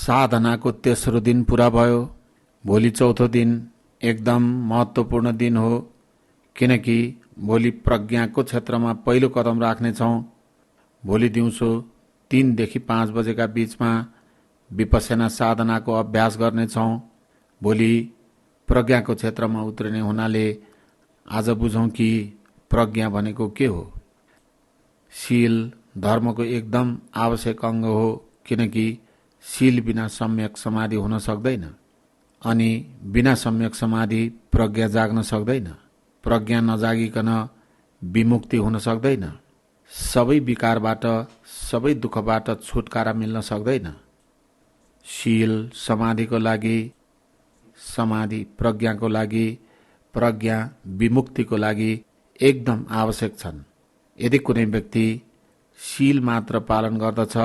साधनाको तेस्रो दिन पूरा भयो। भोलि चौथो दिन एकदम महत्त्वपूर्ण दिन हो, किनकि भोलि प्रज्ञाको क्षेत्रमा पहिलो कदम राख्नेछौँ। भोलि दिउँसो 3 देखि 5 बजेका बीचमा विपश्यना साधनाको अभ्यास गर्नेछौँ। भोलि प्रज्ञाको क्षेत्रमा उत्रिने हुनाले आज बुझौँ कि प्रज्ञा भनेको के हो। शील धर्मको एकदम आवश्यक अङ्ग हो, किनकि शील बिना सम्यक समाधि हुन सक्दैन, अनि बिना सम्यक समाधि प्रज्ञा जाग्न सक्दैन। प्रज्ञा नजागिकन विमुक्ति हुन सक्दैन। सबै विकारबाट, सबै दुःखबाट छुटकारा मिल्न सक्दैन। शील समाधिको लागि, समाधि प्रज्ञाको लागि, प्रज्ञा विमुक्तिको लागि एकदम आवश्यक छन्। यदि कुनै व्यक्ति शील मात्र पालन गर्दछ,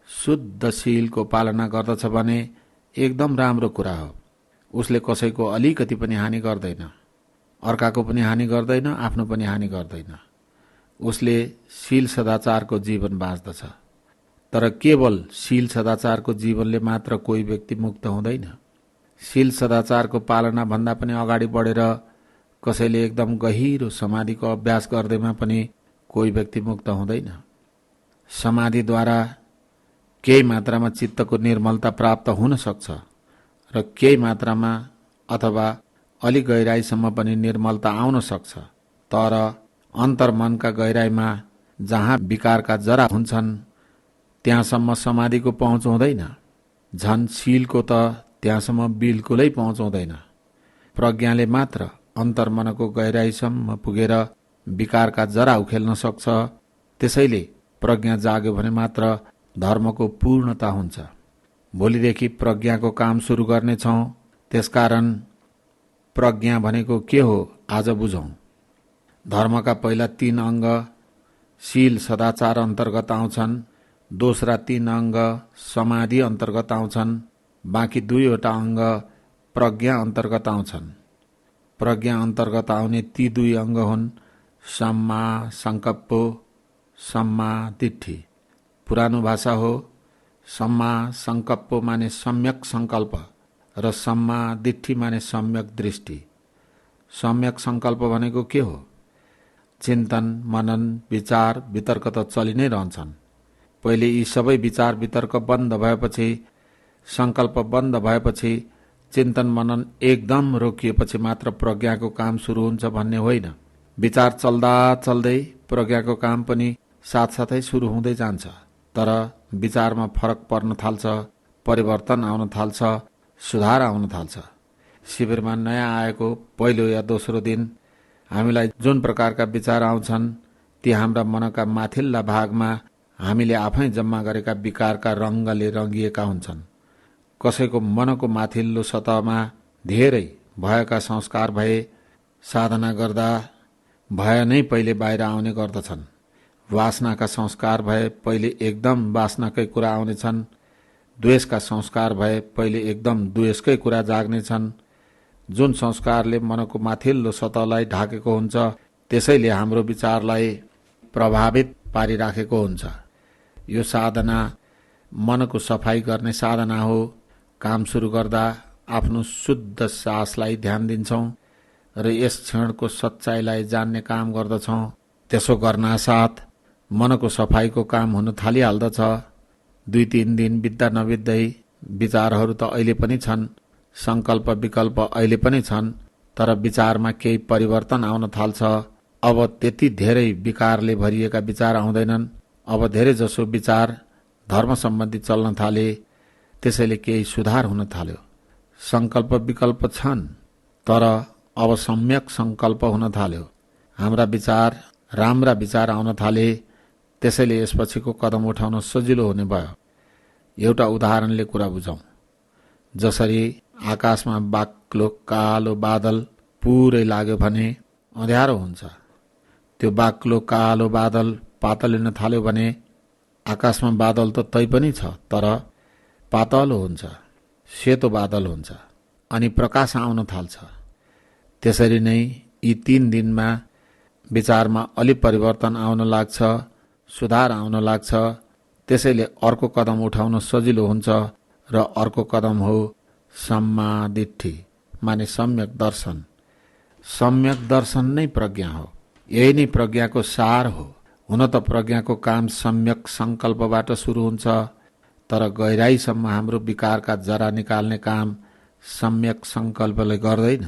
शुद्ध शीलको पालना गर्दछ भने एकदम राम्रो कुरा हो। उसले कसैको अलिकति पनि हानि गर्दैन, अर्काको पनि हानि गर्दैन, आफ्नो पनि हानि गर्दैन। उसले शील सदाचारको जीवन बाँच्दछ। तर केवल शील सदाचारको जीवनले मात्र कोही व्यक्ति मुक्त हुँदैन। शील सदाचारको पालना भन्दा पनि अगाडि बढेर कसैले एकदम गहिरो समाधिको अभ्यास गर्दैमा पनि कोही व्यक्ति मुक्त हुँदैन। समाधिद्वारा केही मात्रामा चित्तको निर्मलता प्राप्त हुन सक्छ र केही मात्रामा अथवा अलि गहिराईसम्म पनि निर्मलता आउन सक्छ। तर अन्तर्मनका गहिराईमा जहाँ विकारका जरा हुन्छन् त्यहाँसम्म समाधिको पहुँच हुँदैन। झन् शीलको त त्यहाँसम्म बिल्कुलै पहुँच हुँदैन। प्रज्ञाले मात्र अन्तर्मनको गहिराईसम्म पुगेर विकारका जरा उखेल्न सक्छ। त्यसैले प्रज्ञा जाग्यो भने मात्र धर्मको पूर्णता हुन्छ। भोलिदेखि प्रज्ञाको काम सुरु गर्नेछौँ। त्यसकारण प्रज्ञा भनेको के हो आज बुझौँ। धर्मका पहिला 3 अङ्ग शील सदाचार अन्तर्गत आउँछन्। दोस्रा 3 अङ्ग समाधि अन्तर्गत आउँछन्। बाँकी 2वटा अङ्ग प्रज्ञा अन्तर्गत आउँछन्। प्रज्ञा अन्तर्गत आउने ती 2 अङ्ग हुन् सम्मा संकल्प, सम्मा दिट्ठी। पुरानो भाषा हो। सम्मा संकल्प माने सम्यक संकल्प र सम्मा दिट्ठी माने सम्यक दृष्टि। सम्यक संकल्प भनेको के हो? चिन्तन, मनन, विचार, वितर्क त चलि नै रहन्छन्। पहिले यी सबै विचार वितर्क बन्द भएपछि, संकल्प बन्द भएपछि, चिन्तन मनन एकदम रोकिएपछि मात्र प्रज्ञाको काम सुरु हुन्छ भन्ने होइन। विचार चल्दा चल्दै प्रज्ञाको काम पनि साथसाथै सुरु हुँदै जान्छ। तर विचारमा फरक पर्न थाल्छ, परिवर्तन आउन थाल्छ, सुधार आउन थाल्छ। शिविरमा नयाँ आएको पहिलो या दोस्रो दिन हामीलाई जुन प्रकारका विचार आउँछन् ती हाम्रा मनका माथिल्ला भागमा हामीले आफै जम्मा गरेका विकारका रङ्गले रङ्गिएका हुन्छन्। कसैको मनको माथिल्लो सतहमा धेरै भयका संस्कार भए साधना गर्दा भय नै पहिले बाहिर आउने गर्दछन्। वासनाका संस्कार भए पहिले एकदम वासनाकै कुरा आउनेछन्। द्वेषका संस्कार भए पहिले एकदम द्वेषकै कुरा जाग्नेछन्। जुन संस्कारले मनको माथिल्लो सतहलाई ढाकेको हुन्छ त्यसैले हाम्रो विचारलाई प्रभावित पारिराखेको हुन्छ। यो साधना मनको सफाई गर्ने साधना हो। काम सुरु गर्दा आफ्नो शुद्ध सासलाई ध्यान दिन्छौँ र यस क्षणको सच्चाइलाई जान्ने काम गर्दछौँ। त्यसो गर्नासाथ मनको सफाईको काम हुन थालिहाल्दछ। 2-3 दिन बित्दा नबित्दै विचारहरू त अहिले पनि छन्, संकल्प विकल्प अहिले पनि छन्, तर विचारमा केही परिवर्तन आउन थाल्छ। अब त्यति धेरै विकारले भरिएका विचार आउँदैनन्। अब धेरै जसो विचार धर्म सम्बन्धी चल्न थाले। त्यसैले केही सुधार हुन थाल्यो। संकल्प विकल्प छन्, तर अब सम्यक संकल्प हुन थाल्यो। हाम्रा विचार राम्रा विचार आउन थाले। त्यसैले यसपछिको कदम उठाउन सजिलो हुने भयो। एउटा उदाहरणले कुरा बुझौँ। जसरी आकाशमा बाक्लो कालो बादल पुरै लाग्यो भने अँध्यारो हुन्छ। त्यो बाक्लो कालो बादल पातलिन थाल्यो भने आकाशमा बादल त तै पनि छ, तर पातलो हुन्छ, सेतो बादल हुन्छ, अनि प्रकाश आउन थाल्छ। त्यसरी नै यी 3 दिनमा विचारमा अलि परिवर्तन आउन लाग्छ, सुधार आउन लाग्छ। त्यसैले अर्को कदम उठाउन सजिलो हुन्छ र अर्को कदम हो सम्मादिट्ठी माने सम्यक दर्शन। सम्यक दर्शन नै प्रज्ञा हो। यही नै प्रज्ञाको सार हो। हुन त प्रज्ञाको काम सम्यक संकल्पबाट सुरु हुन्छ, तर गहिराईसम्म हाम्रो विकारका जरा निकाल्ने काम सम्यक संकल्पले गर्दैन,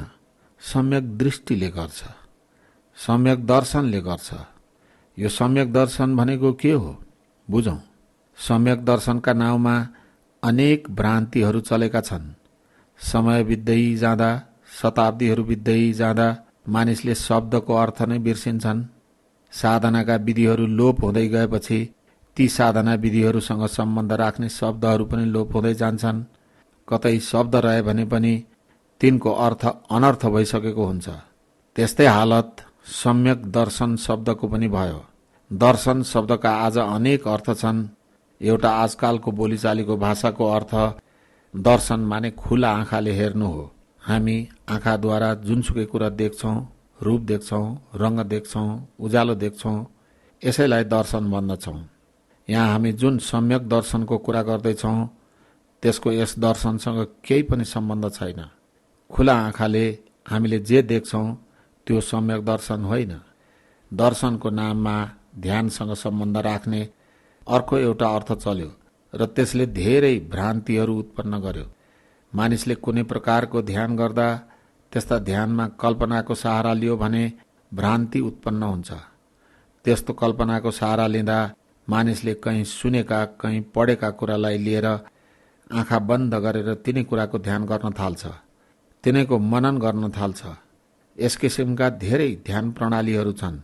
सम्यक दृष्टिले गर्छ, सम्यक दर्शनले गर्छ। यो सम्यक दर्शन भनेको के हो बुझौं। सम्यक दर्शनका नाउँमा अनेक भ्रान्तिहरू चलेका छन्। समय बित्दै जाँदा, शताब्दीहरू बित्दै जाँदा मानिसले शब्दको अर्थ नै बिर्सिन्छन्। साधनाका विधिहरू लोप हुँदै गएपछि ती साधना विधिहरूसँग सम्बन्ध राख्ने शब्दहरू पनि लोप हुँदै जान्छन्। कतै शब्द रहे भने पनि तिनको अर्थ अनर्थ भइसकेको हुन्छ। त्यस्तै हालत सम्यक दर्शन शब्दको पनि भयो। दर्शन शब्दका आज अनेक अर्थ छन्। एउटा आजकालको बोलीचालीको भाषाको अर्थ दर्शन माने खुला आँखाले हेर्नु हो। हामी आँखाद्वारा जुनसुकै कुरा देख्छौं, रूप देख्छौं, रंग देख्छौं, उज्यालो देख्छौं, यसैलाई दर्शन भन्दछौं। यहाँ हामी जुन सम्यक दर्शनको कुरा गर्दैछौं त्यसको यस दर्शनसँग केही पनि सम्बन्ध छैन। खुला आँखाले हामीले जे देख्छौं त्यो सम्यक दर्शन होइन। दर्शनको नाममा ध्यानसँग सम्बन्ध राख्ने अर्को एउटा अर्थ चल्यो र त्यसले धेरै भ्रान्तिहरू उत्पन्न गर्यो। मानिसले कुनै प्रकारको ध्यान गर्दा त्यस्ता ध्यानमा कल्पनाको सहारा लियो भने भ्रान्ति उत्पन्न हुन्छ। त्यस्तो कल्पनाको सहारा लिँदा मानिसले कहीँ सुनेका, कहीँ पढेका कुरालाई लिएर आँखा बन्द गरेर तिनै कुराको ध्यान गर्न थाल्छ, तिनैको मनन गर्न थाल्छ। यस किसिमका धेरै ध्यान प्रणालीहरू छन्।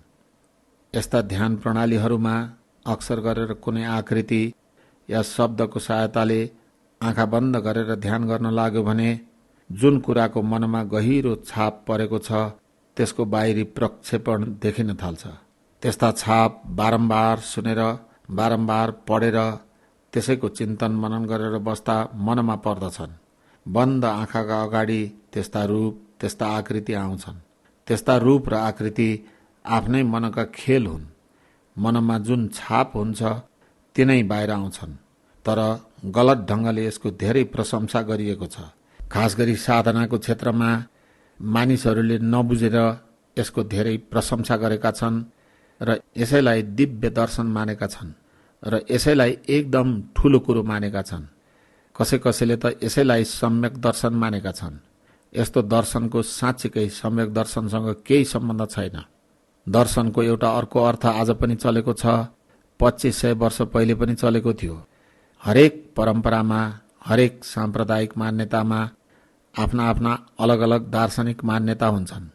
यस्ता ध्यान प्रणालीहरूमा अक्सर गरेर कुनै आकृति या शब्दको सहायताले आँखा बन्द गरेर ध्यान गर्न लाग्यो भने जुन कुराको मनमा गहिरो छाप परेको छ त्यसको बाहिरी प्रक्षेपण देखिन थाल्छ। त्यस्ता छाप बारम्बार सुनेर, बारम्बार पढेर, त्यसैको चिन्तन मनन गरेर बस्दा मनमा पर्दछन्। बन्द आँखाका अगाडि त्यस्ता रूप, त्यस्ता आकृति आउँछन्। त्यस्ता रूप र आकृति आफ्नै मनका खेल हुन्। मनमा जुन छाप हुन्छ तिनै बाहिर आउँछन्। तर गलत ढंगले यसको धेरै प्रशंसा गरिएको छ। खास गरी साधनाको क्षेत्रमा मानिसहरूले नबुझेर यसको धेरै प्रशंसा गरेका छन् र यसैलाई दिव्य दर्शन मानेका छन् र यसैलाई एकदम ठूलो कुरो मानेका छन्। कसै कसैले त यसैलाई सम्यक दर्शन मानेका छन्। यस्तो दर्शनको साँच्चीकै सम्यक दर्शनसँग केही सम्बन्ध छैन। दर्शनको एउटा अर्को अर्थ आज पनि चलेको छ, 2500 वर्ष पहिले पनि चलेको थियो। हरेक परम्परामा, हरेक साम्प्रदायिक मान्यतामा आफ्ना आफ्ना अलग अलग दार्शनिक मान्यता हुन्छन्,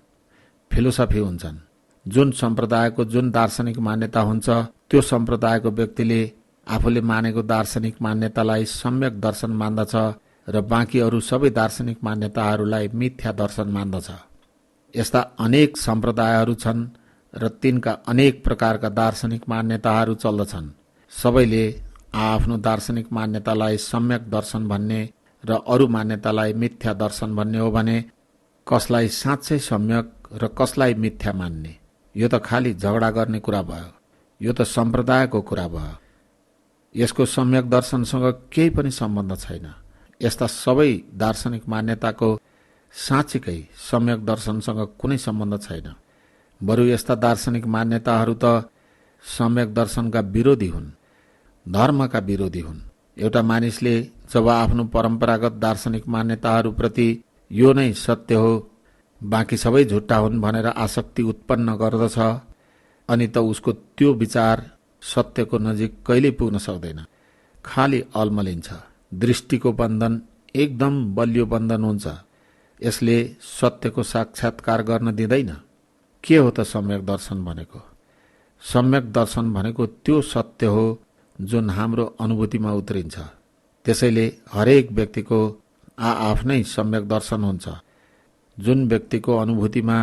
फिलोसफी हुन्छन्। जुन सम्प्रदायको जुन दार्शनिक मान्यता हुन्छ त्यो सम्प्रदायको व्यक्तिले आफूले मानेको दार्शनिक मान्यतालाई सम्यक दर्शन मान्दछ र बाँकी अरू सबै दार्शनिक मान्यताहरूलाई मिथ्या दर्शन मान्दछ। यस्ता अनेक सम्प्रदायहरू छन् र तिनका अनेक प्रकारका दार्शनिक मान्यताहरू चल्दछन्। सबैले आफ्नो दार्शनिक मान्यतालाई सम्यक दर्शन भन्ने र अरू मान्यतालाई मिथ्या दर्शन भन्ने हो भने कसलाई साँच्चै सम्यक र कसलाई मिथ्या मान्ने? यो त खाली झगडा गर्ने कुरा भयो। यो त सम्प्रदायको कुरा भयो। यसको सम्यक दर्शनसँग केही पनि सम्बन्ध छैन। यस्ता सबै दार्शनिक मान्यताको साँच्चीकै सम्यक दर्शनसँग कुनै सम्बन्ध छैन। बरु यस्ता दार्शनिक मान्यताहरू त सम्यक दर्शनका विरोधी हुन्, धर्मका विरोधी हुन्। एउटा मानिसले जब आफ्नो परम्परागत दार्शनिक मान्यताहरूप्रति यो नै सत्य हो, बाँकी सबै झुट्टा हुन् भनेर आसक्ति उत्पन्न गर्दछ, अनि त उसको त्यो विचार सत्यको नजिक कहिल्यै पुग्न सक्दैन, खाली अल्मलिन्छ। दृष्टिको बन्धन एकदम बलियो बन्धन हुन्छ। यसले सत्यको साक्षात्कार गर्न दिँदैन। के हो त सम्यक दर्शन भनेको? सम्यक दर्शन भनेको त्यो सत्य हो जुन हाम्रो अनुभूतिमा उत्रिन्छ। त्यसैले हरेक व्यक्तिको आफ्नै सम्यक दर्शन हुन्छ। जुन व्यक्तिको अनुभूतिमा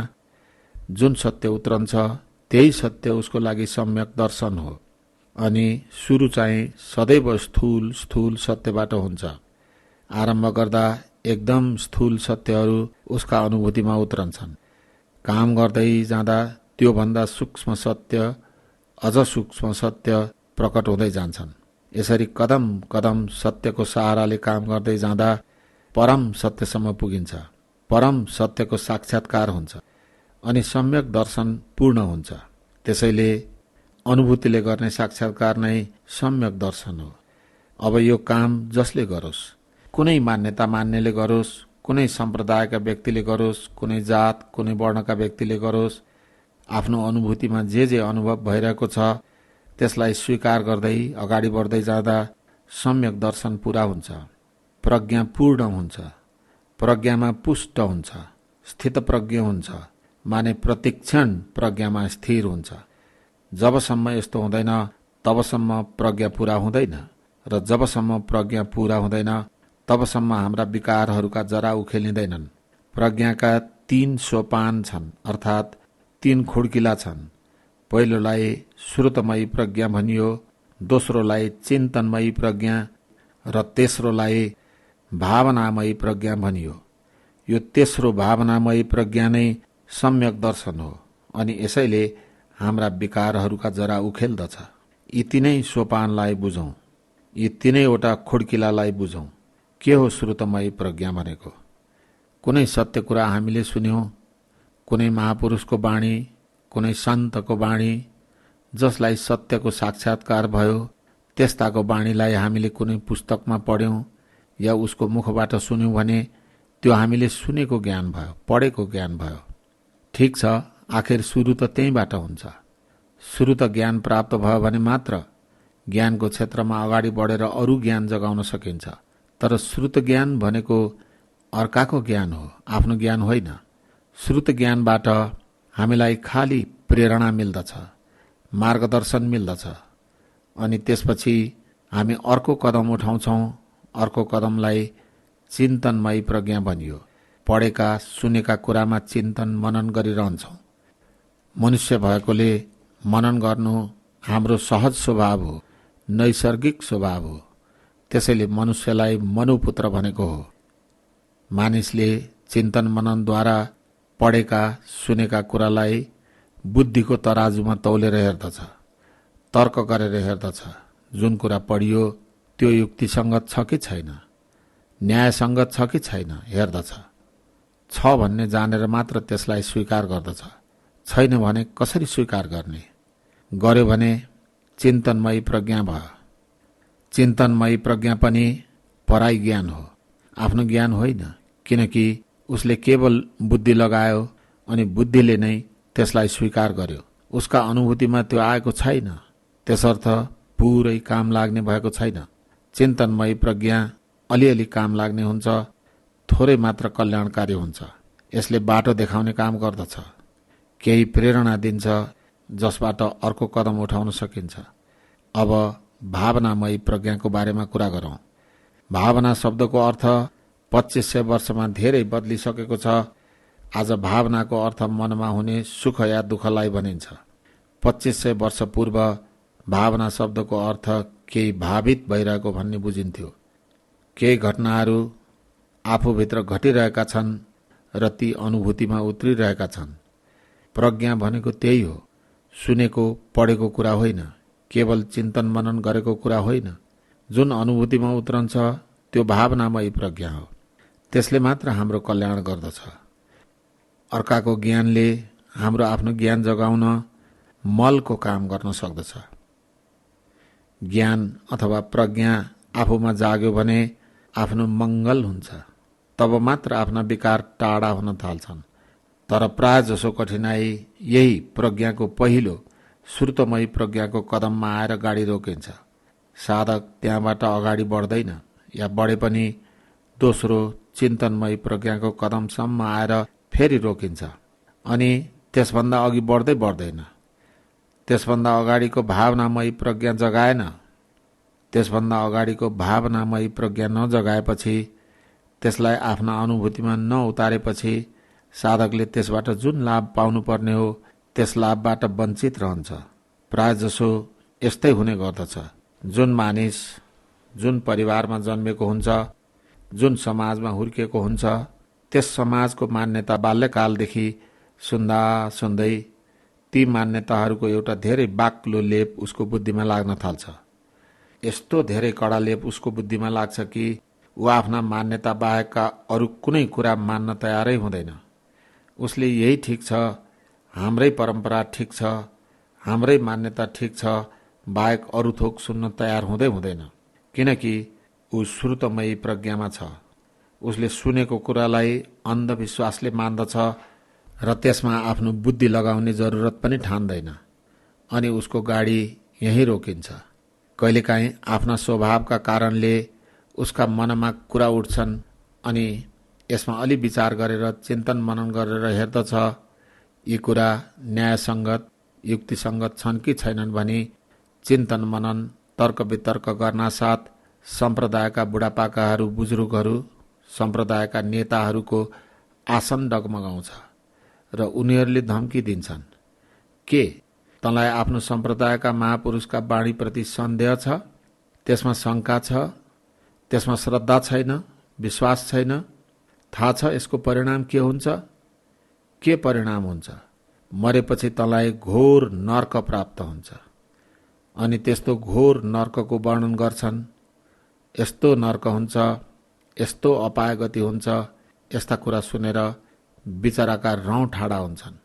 जुन सत्य उत्रन्छ त्यही सत्य उसको लागि सम्यक दर्शन हो। अनि सुरु चाहिँ सदैव स्थूल स्थूल सत्यबाट हुन्छ। आरम्भ गर्दा एकदम स्थूल सत्यहरू उसका अनुभूतिमा उत्रन्छन्। काम गर्दै जाँदा त्योभन्दा सूक्ष्म सत्य, अझ सूक्ष्म सत्य प्रकट हुँदै जान्छन्। यसरी कदम कदम सत्यको सहाराले काम गर्दै जाँदा परम सत्यसम्म पुगिन्छ। परम सत्यको साक्षात्कार हुन्छ अनि सम्यक दर्शन पूर्ण हुन्छ। त्यसैले अनुभूतिले गर्ने साक्षात्कार नै सम्यक दर्शन हो। अब यो काम जसले गरोस्, कुनै मान्यता मान्नेले गरोस्, कुनै सम्प्रदायका व्यक्तिले गरोस्, कुनै जात कुनै वर्णका व्यक्तिले गरोस्, आफ्नो अनुभूतिमा जे अनुभव भइरहेको छ त्यसलाई स्वीकार गर्दै अगाडि बढ्दै जाँदा सम्यक दर्शन पूरा हुन्छ, प्रज्ञा पूर्ण हुन्छ, प्रज्ञामा पुष्ट हुन्छ, स्थितप्रज्ञ हुन्छ, माने प्रतिक्षण प्रज्ञामा स्थिर हुन्छ। जबसम्म यस्तो हुँदैन तबसम्म प्रज्ञा पूरा हुँदैन र जबसम्म प्रज्ञा पूरा हुँदैन तबसम्म हाम्रा विकारहरूका जरा उखेलिँदैनन्। प्रज्ञाका 3 सोपान छन्, अर्थात् 3 खुड्किला छन्। पहिलोलाई श्रुतमयी प्रज्ञा भनियो, दोस्रोलाई चिन्तनमयी प्रज्ञा र तेस्रोलाई भावनामयी प्रज्ञा भनियो। यो तेस्रो भावनामयी प्रज्ञा नै सम्यक दर्शन हो अनि यसैले हाम्रा विकारहरूका जरा उखेल्दछ। यी 3 सोपानलाई बुझौं, यी 3वटा खुड्किलालाई बुझौं। के हो श्रुतमयी प्रज्ञा भनेको? कुनै सत्य कुरा हामीले सुन्यौं, कुनै महापुरुषको बाणी, कुनै सन्तको बाणी, जसलाई सत्यको साक्षात्कार भयो, त्यस्ताको बाणीलाई हामीले कुनै पुस्तकमा पढ्यौं या उसको मुखबाट सुन्यौं भने त्यो हामीले सुनेको ज्ञान भयो, पढेको ज्ञान भयो। ठिक छ, आखिर सुरु त त्यहीबाट हुन्छ। सुरु त ज्ञान प्राप्त भयो भने मात्र ज्ञानको क्षेत्रमा अगाडि बढेर अरू ज्ञान जगाउन सकिन्छ। तर श्रुत ज्ञान भनेको अर्काको ज्ञान हो, आफ्नो ज्ञान होइन। श्रुत ज्ञानबाट हामीलाई खाली प्रेरणा मिल्दछ, मार्गदर्शन मिल्दछ अनि त्यसपछि हामी अर्को कदम उठाउँछौँ। अर्को कदमलाई चिन्तनमयी प्रज्ञा भनियो। पढेका सुनेका कुरामा चिन्तन मनन गरिरहन्छौँ। मनुष्य भएकोले मनन गर्नु हाम्रो सहज स्वभाव हो, नैसर्गिक स्वभाव हो। त्यसैले मनुष्यलाई मनुपुत्र भनेको हो। मानिसले चिन्तन मननद्वारा पढेका सुनेका कुरालाई बुद्धिको तराजुमा तौलेर हेर्दछ, तर्क गरेर हेर्दछ। जुन कुरा पढियो त्यो युक्तिसङ्गत छ कि छैन, न्यायसङ्गत छ कि छैन हेर्दछ। छ भन्ने जानेर मात्र त्यसलाई स्वीकार गर्दछ, छैन भने कसरी स्वीकार गर्ने? गर्यो भने चिन्तनमयी प्रज्ञा भयो। चिन्तनमयी प्रज्ञा पनि पराई ज्ञान हो, आफ्नो ज्ञान होइन। किनकि उसले केवल बुद्धि लगायो अनि बुद्धिले नै त्यसलाई स्वीकार गर्यो। उसका अनुभूतिमा त्यो आएको छैन, त्यसर्थ पुरै काम लाग्ने भएको छैन। चिन्तनमयी प्रज्ञा अलिअलि काम लाग्ने हुन्छ, थोरै मात्र कल्याणकारी हुन्छ। यसले बाटो देखाउने काम गर्दछ, केही प्रेरणा दिन्छ जसबाट अर्को कदम उठाउन सकिन्छ। अब भावनामयी प्रज्ञाको बारेमा कुरा गरौँ। भावना शब्दको अर्थ 2500 वर्षमा धेरै बदलिसकेको छ। आज भावनाको अर्थ मनमा हुने सुख या दुःखलाई भनिन्छ। 2500 वर्ष पूर्व भावना शब्दको अर्थ केही भावित भइरहेको भन्ने बुझिन्थ्यो। केही घटनाहरू आफूभित्र घटिरहेका छन् र ती अनुभूतिमा उत्रिरहेका छन्। प्रज्ञा भनेको त्यही हो, सुनेको पढेको कुरा होइन, केवल चिन्तन मनन गरेको कुरा होइन। जुन अनुभूतिमा उत्रन्छ त्यो भावनामयी प्रज्ञा हो। त्यसले मात्र हाम्रो कल्याण गर्दछ। अर्काको ज्ञानले हाम्रो आफ्नो ज्ञान जगाउन मलको काम गर्न सक्दछ। ज्ञान अथवा प्रज्ञा आफूमा जाग्यो भने आफ्नो मङ्गल हुन्छ। तब मात्र आफ्ना विकार टाढा हुन थाल्छन्। तर प्राय जसो कठिनाई यही प्रज्ञाको पहिलो श्रुतमयी प्रज्ञाको कदममा आएर गाडी रोकिन्छ। साधक त्यहाँबाट अगाडि बढ्दैन, या बढे पनि दोस्रो चिन्तनमयी प्रज्ञाको कदमसम्म आएर फेरि रोकिन्छ अनि त्यसभन्दा अघि बढ्दै बढ्दैन। त्यसभन्दा अगाडिको भावनामयी प्रज्ञा जगाएन। त्यसभन्दा अगाडिको भावनामयी प्रज्ञा नजगाएपछि, त्यसलाई आफ्ना अनुभूतिमा नउतारेपछि साधकले त्यसबाट जुन लाभ पाउनुपर्ने हो त्यस लाभबाट वञ्चित रहन्छ। प्राय जसो यस्तै हुने गर्दछ। जुन मानिस जुन परिवारमा जन्मेको हुन्छ, जुन समाजमा हुर्किएको हुन्छ, त्यस समाजको मान्यता बाल्यकालदेखि सुन्दा सुन्दै ती मान्यताहरूको एउटा धेरै बाक्लो लेप उसको बुद्धिमा लाग्न थाल्छ। यस्तो धेरै कडा लेप उसको बुद्धिमा लाग्छ कि ऊ आफ्ना मान्यता बाहेकका अरू कुनै कुरा मान्न तयारै हुँदैन। उसले यही ठिक छ, हाम्रै परम्परा ठिक छ, हाम्रै मान्यता ठिक छ बाहेक अरू थोक सुन्न तयार हुँदैन, किनकि ऊ श्रुतमयी प्रज्ञामा छ। उसले सुनेको कुरालाई अन्धविश्वासले मान्दछ र त्यसमा आफ्नो बुद्धि लगाउने जरुरत पनि ठान्दैन, अनि उसको गाडी यहीँ रोकिन्छ। कहिलेकाहीँ आफ्ना स्वभावका कारणले उसका मनमा कुरा उठ्छन्, अनि यसमा अलि विचार गरेर चिन्तन मनन गरेर हेर्दछ यी कुरा न्यायसङ्गत युक्तिसङ्गत छन् कि छैनन् भनी चिन्तन मनन तर्क वितर्क गर्नासाथ सम्प्रदायका बुढापाकाहरू बुजुर्गहरू सम्प्रदायका नेताहरूको आसन डगमगाउँछ र उनीहरूले धम्की दिन्छन्, के तँलाई आफ्नो सम्प्रदायका महापुरुषका वाणीप्रति सन्देह छ? त्यसमा शङ्का छ? त्यसमा श्रद्धा छैन? विश्वास छैन? थाहा छ यसको परिणाम के हुन्छ? के परिणाम हुन्छ? मरेपछि तँलाई घोर नर्क प्राप्त हुन्छ। अनि त्यस्तो घोर नर्कको वर्णन गर्छन्। यस्तो नर्क हुन्छ, यस्तो अपाय गति हुन्छ। यस्ता कुरा सुनेर बिचराका रौँ ठाडा हुन्छन्,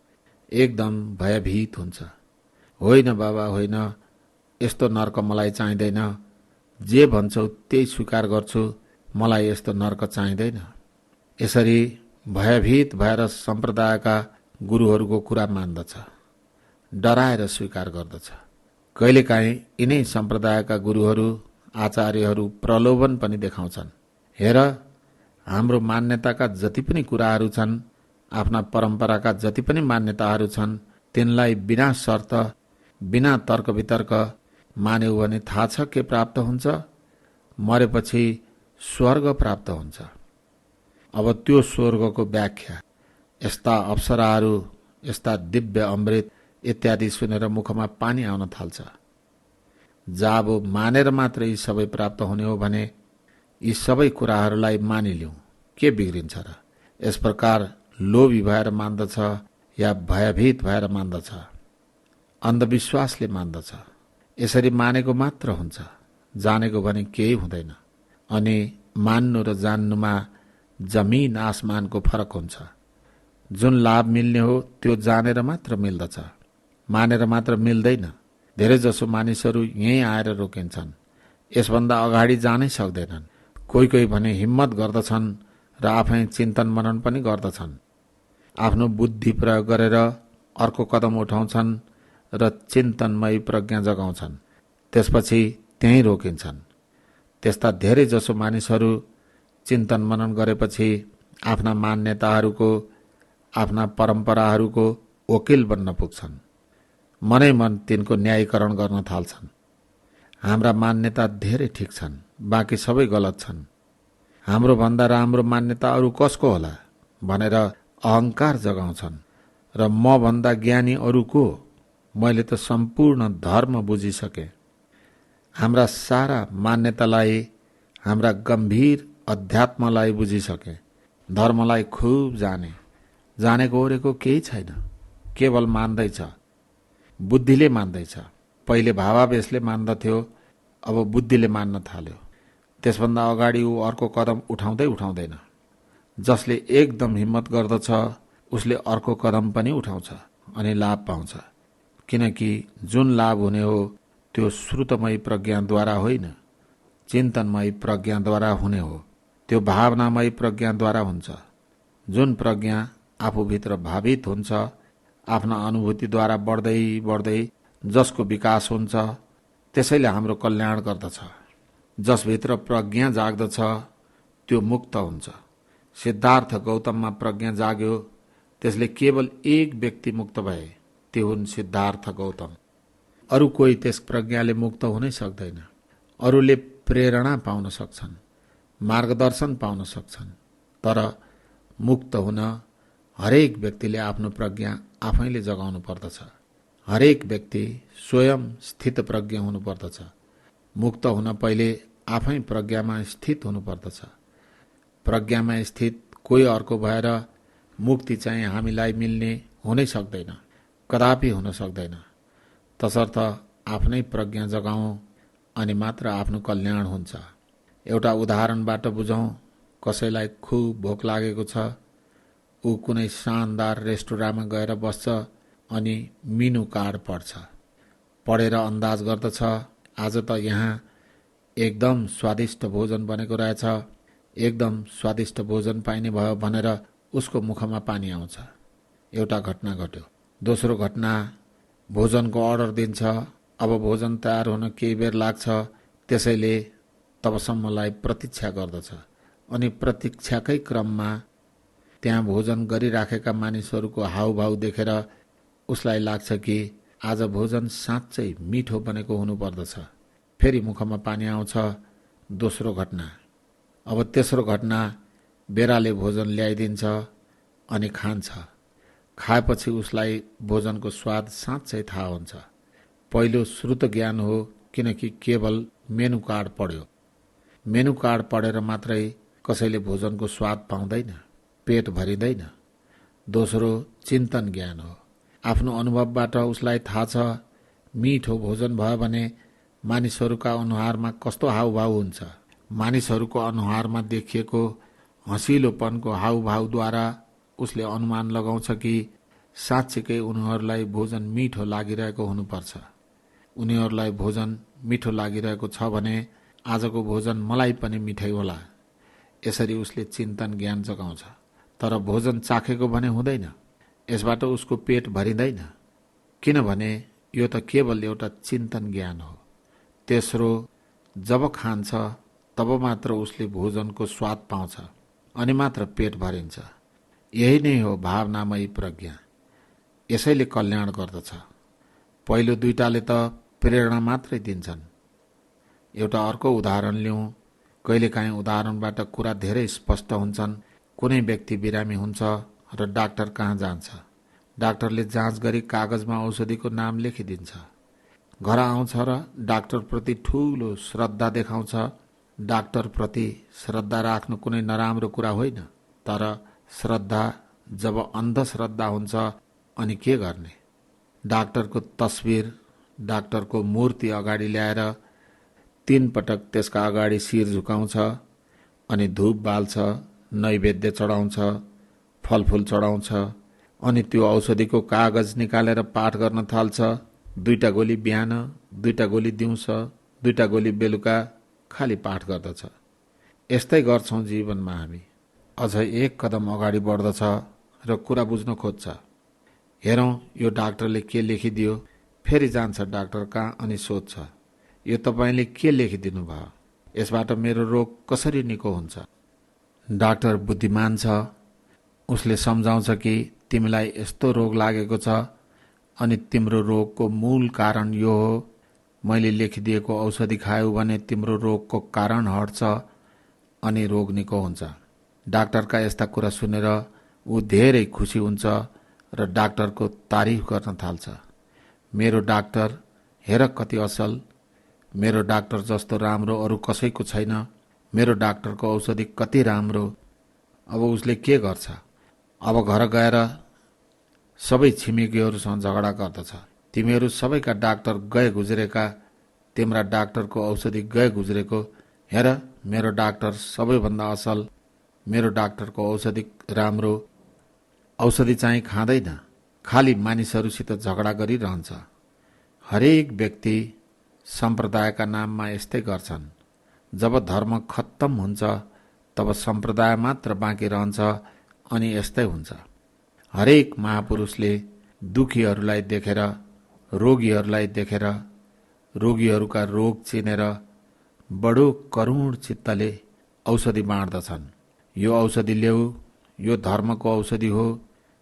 एकदम भयभीत हुन्छ। होइन बाबा, होइन, यस्तो नर्क मलाई चाहिँदैन। जे भन्छौ त्यही स्वीकार गर्छु, मलाई यस्तो नर्क चाहिँदैन। यसरी भयभीत भएर सम्प्रदायका गुरुहरूको कुरा मान्दछ, डराएर स्वीकार गर्दछ। कहिलेकाहीँ यिनै सम्प्रदायका गुरुहरू आचार्यहरू प्रलोभन पनि देखाउँछन्। हेर, हाम्रो मान्यताका जति पनि कुराहरू छन्, आफ्ना परम्पराका जति पनि मान्यताहरू छन्, तिनलाई बिना शर्त बिना तर्क वितर्क मान्यौ भने थाहा छ के प्राप्त हुन्छ? मरेपछि स्वर्ग प्राप्त हुन्छ। अब त्यो स्वर्गको व्याख्या यस्ता अप्सराहरू, यस्ता दिव्य अमृत इत्यादि सुनेर मुखमा पानी आउन थाल्छ। जब मानेर मात्र यी सबै प्राप्त हुने हो भने यी सबै कुराहरूलाई मानिलिउँ, के बिग्रिन्छ र? यस प्रकार लोभी भएर मान्दछ या भयभीत भएर मान्दछ, अन्धविश्वासले मान्दछ। यसरी मानेको मात्र हुन्छ, जानेको भने केही हुँदैन। अनि मान्नु र जान्नुमा जमिन आसमानको फरक हुन्छ। जुन लाभ मिल्ने हो त्यो जानेर मात्र मिल्दछ, मानेर मात्र मिल्दैन। धेरैजसो मानिसहरू यहीँ आएर रोकिन्छन्, यसभन्दा अगाडि जानै सक्दैनन्। कोही कोही भने हिम्मत गर्दछन् र आफै चिन्तन मनन पनि गर्दछन्। आफ्नो बुद्धि प्रयोग गरेर अर्को कदम उठाउँछन् र चिन्तनमयी प्रज्ञा जगाउँछन्, त्यसपछि त्यहीँ रोकिन्छन्। त्यस्ता धेरै जसो मानिसहरू चिन्तन मनन गरेपछि आफ्ना मान्यताहरूको, आफ्ना परम्पराहरूको वकिल बन्न पुग्छन्। मनै मन तिनको न्यायीकरण गर्न थाल्छन्। हाम्रा मान्यता धेरै ठिक छन्, बाँकी सबै गलत छन्। हाम्रो भन्दा राम्रो मान्यता अरू कसको होला भनेर अहङ्कार जगाउँछन्। र म भन्दा ज्ञानी अरू को? मैले त सम्पूर्ण धर्म बुझिसकेँ। हाम्रा सारा मान्यतालाई, हाम्रा गम्भीर अध्यात्मलाई बुझिसकेँ। धर्मलाई खुब जानेको ओरेको केही छैन, केवल मान्दैछ, बुद्धिले मान्दैछ। पहिले भावावेशले मान्दथ्यो, अब बुद्धिले मान्न थाल्यो। त्यसभन्दा अगाडि ऊ अर्को कदम उठाउँदैन। जसले एकदम हिम्मत गर्दछ उसले अर्को कदम पनि उठाउँछ अनि लाभ पाउँछ। किनकि जुन लाभ हुने हो त्यो श्रुतमयी प्रज्ञाद्वारा होइन, चिन्तनमयी प्रज्ञाद्वारा हुने हो। त्यो भावनामयी प्रज्ञाद्वारा हुन्छ। जुन प्रज्ञा आफूभित्र भावित हुन्छ, आफ्ना अनुभूतिद्वारा बढ्दै बढ्दै जसको विकास हुन्छ, त्यसैले हाम्रो कल्याण गर्दछ। जसभित्र प्रज्ञा जाग्दछ त्यो मुक्त हुन्छ। सिद्धार्थ गौतममा प्रज्ञा जाग्यो, त्यसले केवल एक व्यक्ति मुक्त भए, त्यो हुन् सिद्धार्थ गौतम। अरू कोही त्यस प्रज्ञाले मुक्त हुनै सक्दैन। अरूले प्रेरणा पाउन सक्छन्, मार्गदर्शन पाउन सक्छन्, तर मुक्त हुन हरेक व्यक्तिले आफ्नो प्रज्ञा आफैले जगाउनु पर्दछ। हरेक व्यक्ति स्वयं स्थित प्रज्ञ हुनुपर्दछ। मुक्त हुन पहिले आफै प्रज्ञामा स्थित हुनुपर्दछ। प्रज्ञामा स्थित कोही अर्को भएर मुक्ति चाहिँ हामीलाई मिल्ने हुनै सक्दैन, कदापि हुन सक्दैन। तसर्थ आफ्नै प्रज्ञा जगाउँ, अनि मात्र आफ्नो कल्याण हुन्छ। एउटा उदाहरणबाट बुझौँ। कसैलाई खुब भोक लागेको छ, ऊ कुनै शानदार रेस्टुराँमा गएर बस्छ अनि मेनु कार्ड पढ्छ। पढेर अन्दाज गर्दछ आज त यहाँ एकदम स्वादिष्ट भोजन बनेको रहेछ, एकदम स्वादिष्ट भोजन पाइने भयो भनेर उसको मुखमा पानी आउँछ। एउटा घटना घट्यो। दोस्रो घटना, भोजनको अर्डर दिन्छ। अब भोजन तयार हुन केही बेर लाग्छ, त्यसैले तबसम्मलाई प्रतीक्षा गर्दछ। अनि प्रतीक्षाकै क्रममा त्यहाँ भोजन गरिराखेका मानिसहरूको हाउभाउ देखेर उसलाई लाग्छ कि आज भोजन साँच्चै मिठो बनेको हुनुपर्दछ। फेरि मुखमा पानी आउँछ। दोस्रो घटना। अब तेस्रो घटना, बेराले भोजन ल्याइदिन्छ अनि खान्छ। खाएपछि उसलाई भोजनको स्वाद साँच्चै थाहा हुन्छ। पहिलो श्रुत ज्ञान हो, किनकि केवल मेनु कार्ड पढ्यो। मेनु कार्ड पढेर मात्रै कसैले भोजनको स्वाद पाउँदैन, पेट भरिँदैन। दोस्रो चिन्तन ज्ञान हो। आफ्नो अनुभवबाट उसलाई थाहा छ मिठो भोजन भयो भने मानिसहरूका अनुहारमा कस्तो हाउभाउ हुन्छ। मानिसहरूको अनुहारमा देखिएको हँसिलोपनको हाउभाउद्वारा उसले अनुमान लगाउँछ कि साँच्चीकै उनीहरूलाई भोजन मिठो लागिरहेको हुनुपर्छ। उनीहरूलाई भोजन मिठो लागिरहेको छ भने आजको भोजन मलाई पनि मिठै होला। यसरी उसले चिन्तन ज्ञान जगाउँछ। तर भोजन चाखेको भने हुँदैन। यसबाट उसको पेट भरिँदैन, किनभने यो त केवल एउटा चिन्तन ज्ञान हो। तेस्रो, जब खान्छ तब मात्र उसले भोजनको स्वाद पाउँछ अनि मात्र पेट भरिन्छ। यही नै हो भावनामयी प्रज्ञा। यसैले कल्याण गर्दछ। पहिलो दुईटाले त प्रेरणा मात्रै दिन्छन्। एउटा अर्को उदाहरण लिउँ। कहिलेकाहीँ उदाहरणबाट कुरा धेरै स्पष्ट हुन्छन्। कुनै व्यक्ति बिरामी हुन्छ र डाक्टर कहाँ जान्छ। डाक्टरले जाँच गरी कागजमा औषधिको नाम लेखिदिन्छ। घर आउँछ र डाक्टरप्रति ठुलो श्रद्धा देखाउँछ। डाक्टरप्रति श्रद्धा राख्नु कुनै नराम्रो कुरा होइन, तर श्रद्धा जब अन्धश्रद्धा हुन्छ अनि के गर्ने। डाक्टरको तस्बिर, डाक्टरको मूर्ति अगाडि ल्याएर 3 पटक त्यसका अगाडि शिर झुकाउँछ अनि धूप बाल्छ, नैवेद्य चढाउँछ, फलफुल चढाउँछ अनि त्यो औषधिको कागज निकालेर पाठ गर्न थाल्छ। 2टा गोली बिहान, 2टा गोली दिउँसो, 2टा गोली बेलुका, खाली पाठ गर्दछ। यस्तै गर्छौं जीवनमा हामी। अझ 1 कदम अगाडि बढ्दछ र कुरा बुझ्न खोज्छ। हेरौँ यो डाक्टरले के लेखिदियो। फेरि जान्छ डाक्टर कहाँ अनि सोध्छ, यो तपाईँले के लेखिदिनु भयो? यसबाट मेरो रोग कसरी निको हुन्छ? डाक्टर बुद्धिमान छ। उसले सम्झाउँछ कि तिमीलाई यस्तो रोग लागेको छ अनि तिम्रो रोगको मूल कारण यो हो। मैले लेखिदिएको औषधि खायौ भने तिम्रो रोगको कारण हट्छ अनि रोग निको हुन्छ। डाक्टरका यस्ता कुरा सुनेर ऊ धेरै खुसी हुन्छ र डाक्टरको तारिफ गर्न थाल्छ। मेरो डाक्टर हेर कति असल, मेरो डाक्टर जस्तो राम्रो अरू कसैको छैन, मेरो डाक्टरको औषधि कति राम्रो। अब उसले के गर्छ? अब घर गएर सबै छिमेकीहरूसँग झगडा गर्दछ। तिमीहरू सबैका डाक्टर गए गुज्रेका, तिम्रा डाक्टरको औषधि गए गुज्रेको, हेर मेरो डाक्टर सबैभन्दा असल, मेरो डाक्टरको औषधि राम्रो। औषधि चाहिँ खाँदैन, खाली मानिसहरूसित झगडा गरिरहन्छ। हरेक व्यक्ति सम्प्रदायका नाममा यस्तै गर्छन्। जब धर्म खत्तम हुन्छ तब सम्प्रदाय मात्र बाँकी रहन्छ अनि यस्तै हुन्छ। हरेक महापुरुषले दुखीहरूलाई देखेर, रोगीहरूलाई देखेर, रोगीहरूका रोग चिनेर बडो करुण चित्तले औषधि बाँड्दछन्। यो औषधि ल्याऊ, यो धर्मको औषधि हो,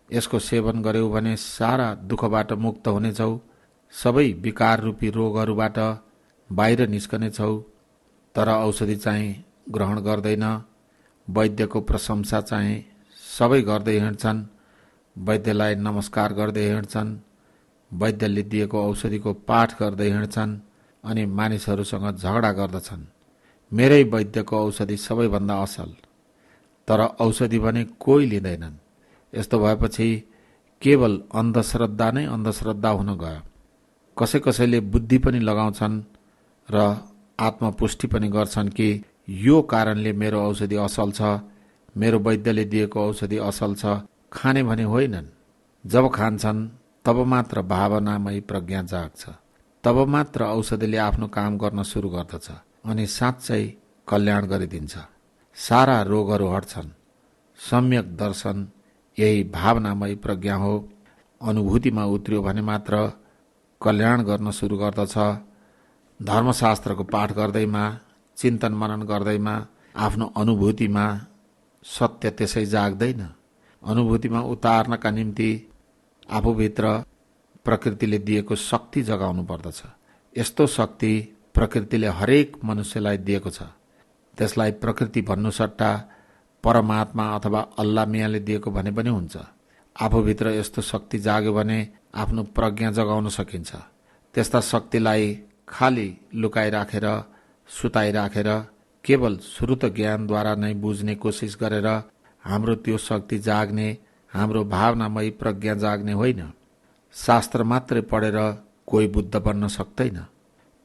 यसको सेवन गर्यौ भने सारा दुःखबाट मुक्त हुनेछौ, सबै विकार रूपी रोगहरूबाट बाहिर निस्कनेछौ। तर औषधि चाहिँ ग्रहण गर्दैन। वैद्यको प्रशंसा चाहिँ सबै गर्दै हिँड्छन्, वैद्यलाई नमस्कार गर्दै हिँड्छन्, वैद्यले दिएको औषधिको पाठ गर्दै हिँड्छन् अनि मानिसहरूसँग झगडा गर्दछन्। मेरै वैद्यको औषधि सबैभन्दा असल, तर औषधि भने कोही लिँदैनन्। यस्तो भएपछि केवल अन्धश्रद्धा नै अन्धश्रद्धा हुन गयो। कसैले बुद्धि पनि लगाउँछन् र आत्मपुष्टि पनि गर्छन् कि यो कारणले मेरो औषधि असल छ, मेरो वैद्यले दिएको औषधि असल छ, खाने भने होइनन्। जब खान्छन् तब मात्र भावनामय प्रज्ञा जाग्छ, तब मात्र औषधिले आफ्नो काम गर्न सुरु गर्दछ अनि साँच्चै कल्याण गरिदिन्छ। सारा रोगहरू हट्छन्। सम्यक दर्शन यही भावनामय प्रज्ञा हो। अनुभूतिमा उत्रियो भने मात्र कल्याण गर्न सुरु गर्दछ। धर्मशास्त्रको पाठ गर्दैमा, चिन्तन मनन गर्दैमा आफ्नो अनुभूतिमा सत्य त्यसै जाग्दैन। अनुभूतिमा उतार्नका निम्ति आफूभित्र प्रकृतिले दिएको शक्ति जगाउनु पर्दछ। यस्तो शक्ति प्रकृतिले हरेक मनुष्यलाई दिएको छ। त्यसलाई प्रकृति भन्नु सट्टा परमात्मा अथवा अल्लाह मियाँले दिएको भने पनि हुन्छ। आफूभित्र यस्तो शक्ति जाग्यो भने आफ्नो प्रज्ञा जगाउन सकिन्छ। त्यस्ता शक्तिलाई खाली लुकाइराखेर, सुताइराखेर केवल श्रुत ज्ञानद्वारा नै बुझ्ने कोसिस गरेर हाम्रो त्यो शक्ति जाग्ने, हाम्रो भावनामय प्रज्ञा जाग्ने होइन। शास्त्र मात्रै पढेर कोही बुद्ध बन्न सक्दैन।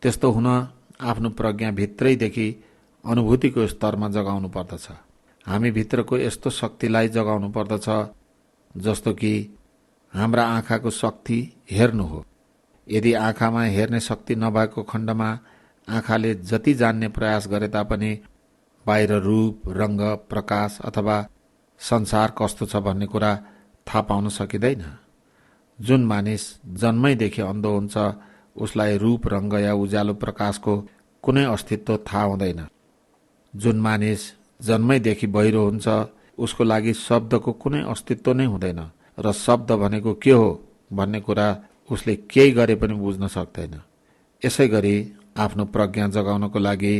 त्यस्तो हुन आफ्नो प्रज्ञा भित्रैदेखि अनुभूतिको स्तरमा जगाउनु पर्दछ। हामी भित्रको यस्तो शक्तिलाई जगाउनु पर्दछ जस्तो कि हाम्रा आँखाको शक्ति हेर्नु हो। यदि आँखामा हेर्ने शक्ति नभएको खण्डमा आँखाले जति जान्ने प्रयास गरे तापनि बाहिर रूप, रङ्ग, प्रकाश अथवा संसार कस्तो छ भन्ने कुरा थाहा पाउन सकिँदैन। जुन मानिस जन्मैदेखि अन्धो हुन्छ उसलाई रूप, रङ्ग या उज्यालो प्रकाशको कुनै अस्तित्व थाहा हुँदैन। जुन मानिस जन्मैदेखि बहिरो हुन्छ उसको लागि शब्दको कुनै अस्तित्व नै हुँदैन र शब्द भनेको के हो भन्ने कुरा उसले केही गरे पनि बुझ्न सक्दैन। यसै गरी आफ्नो प्रज्ञा जगाउनको लागि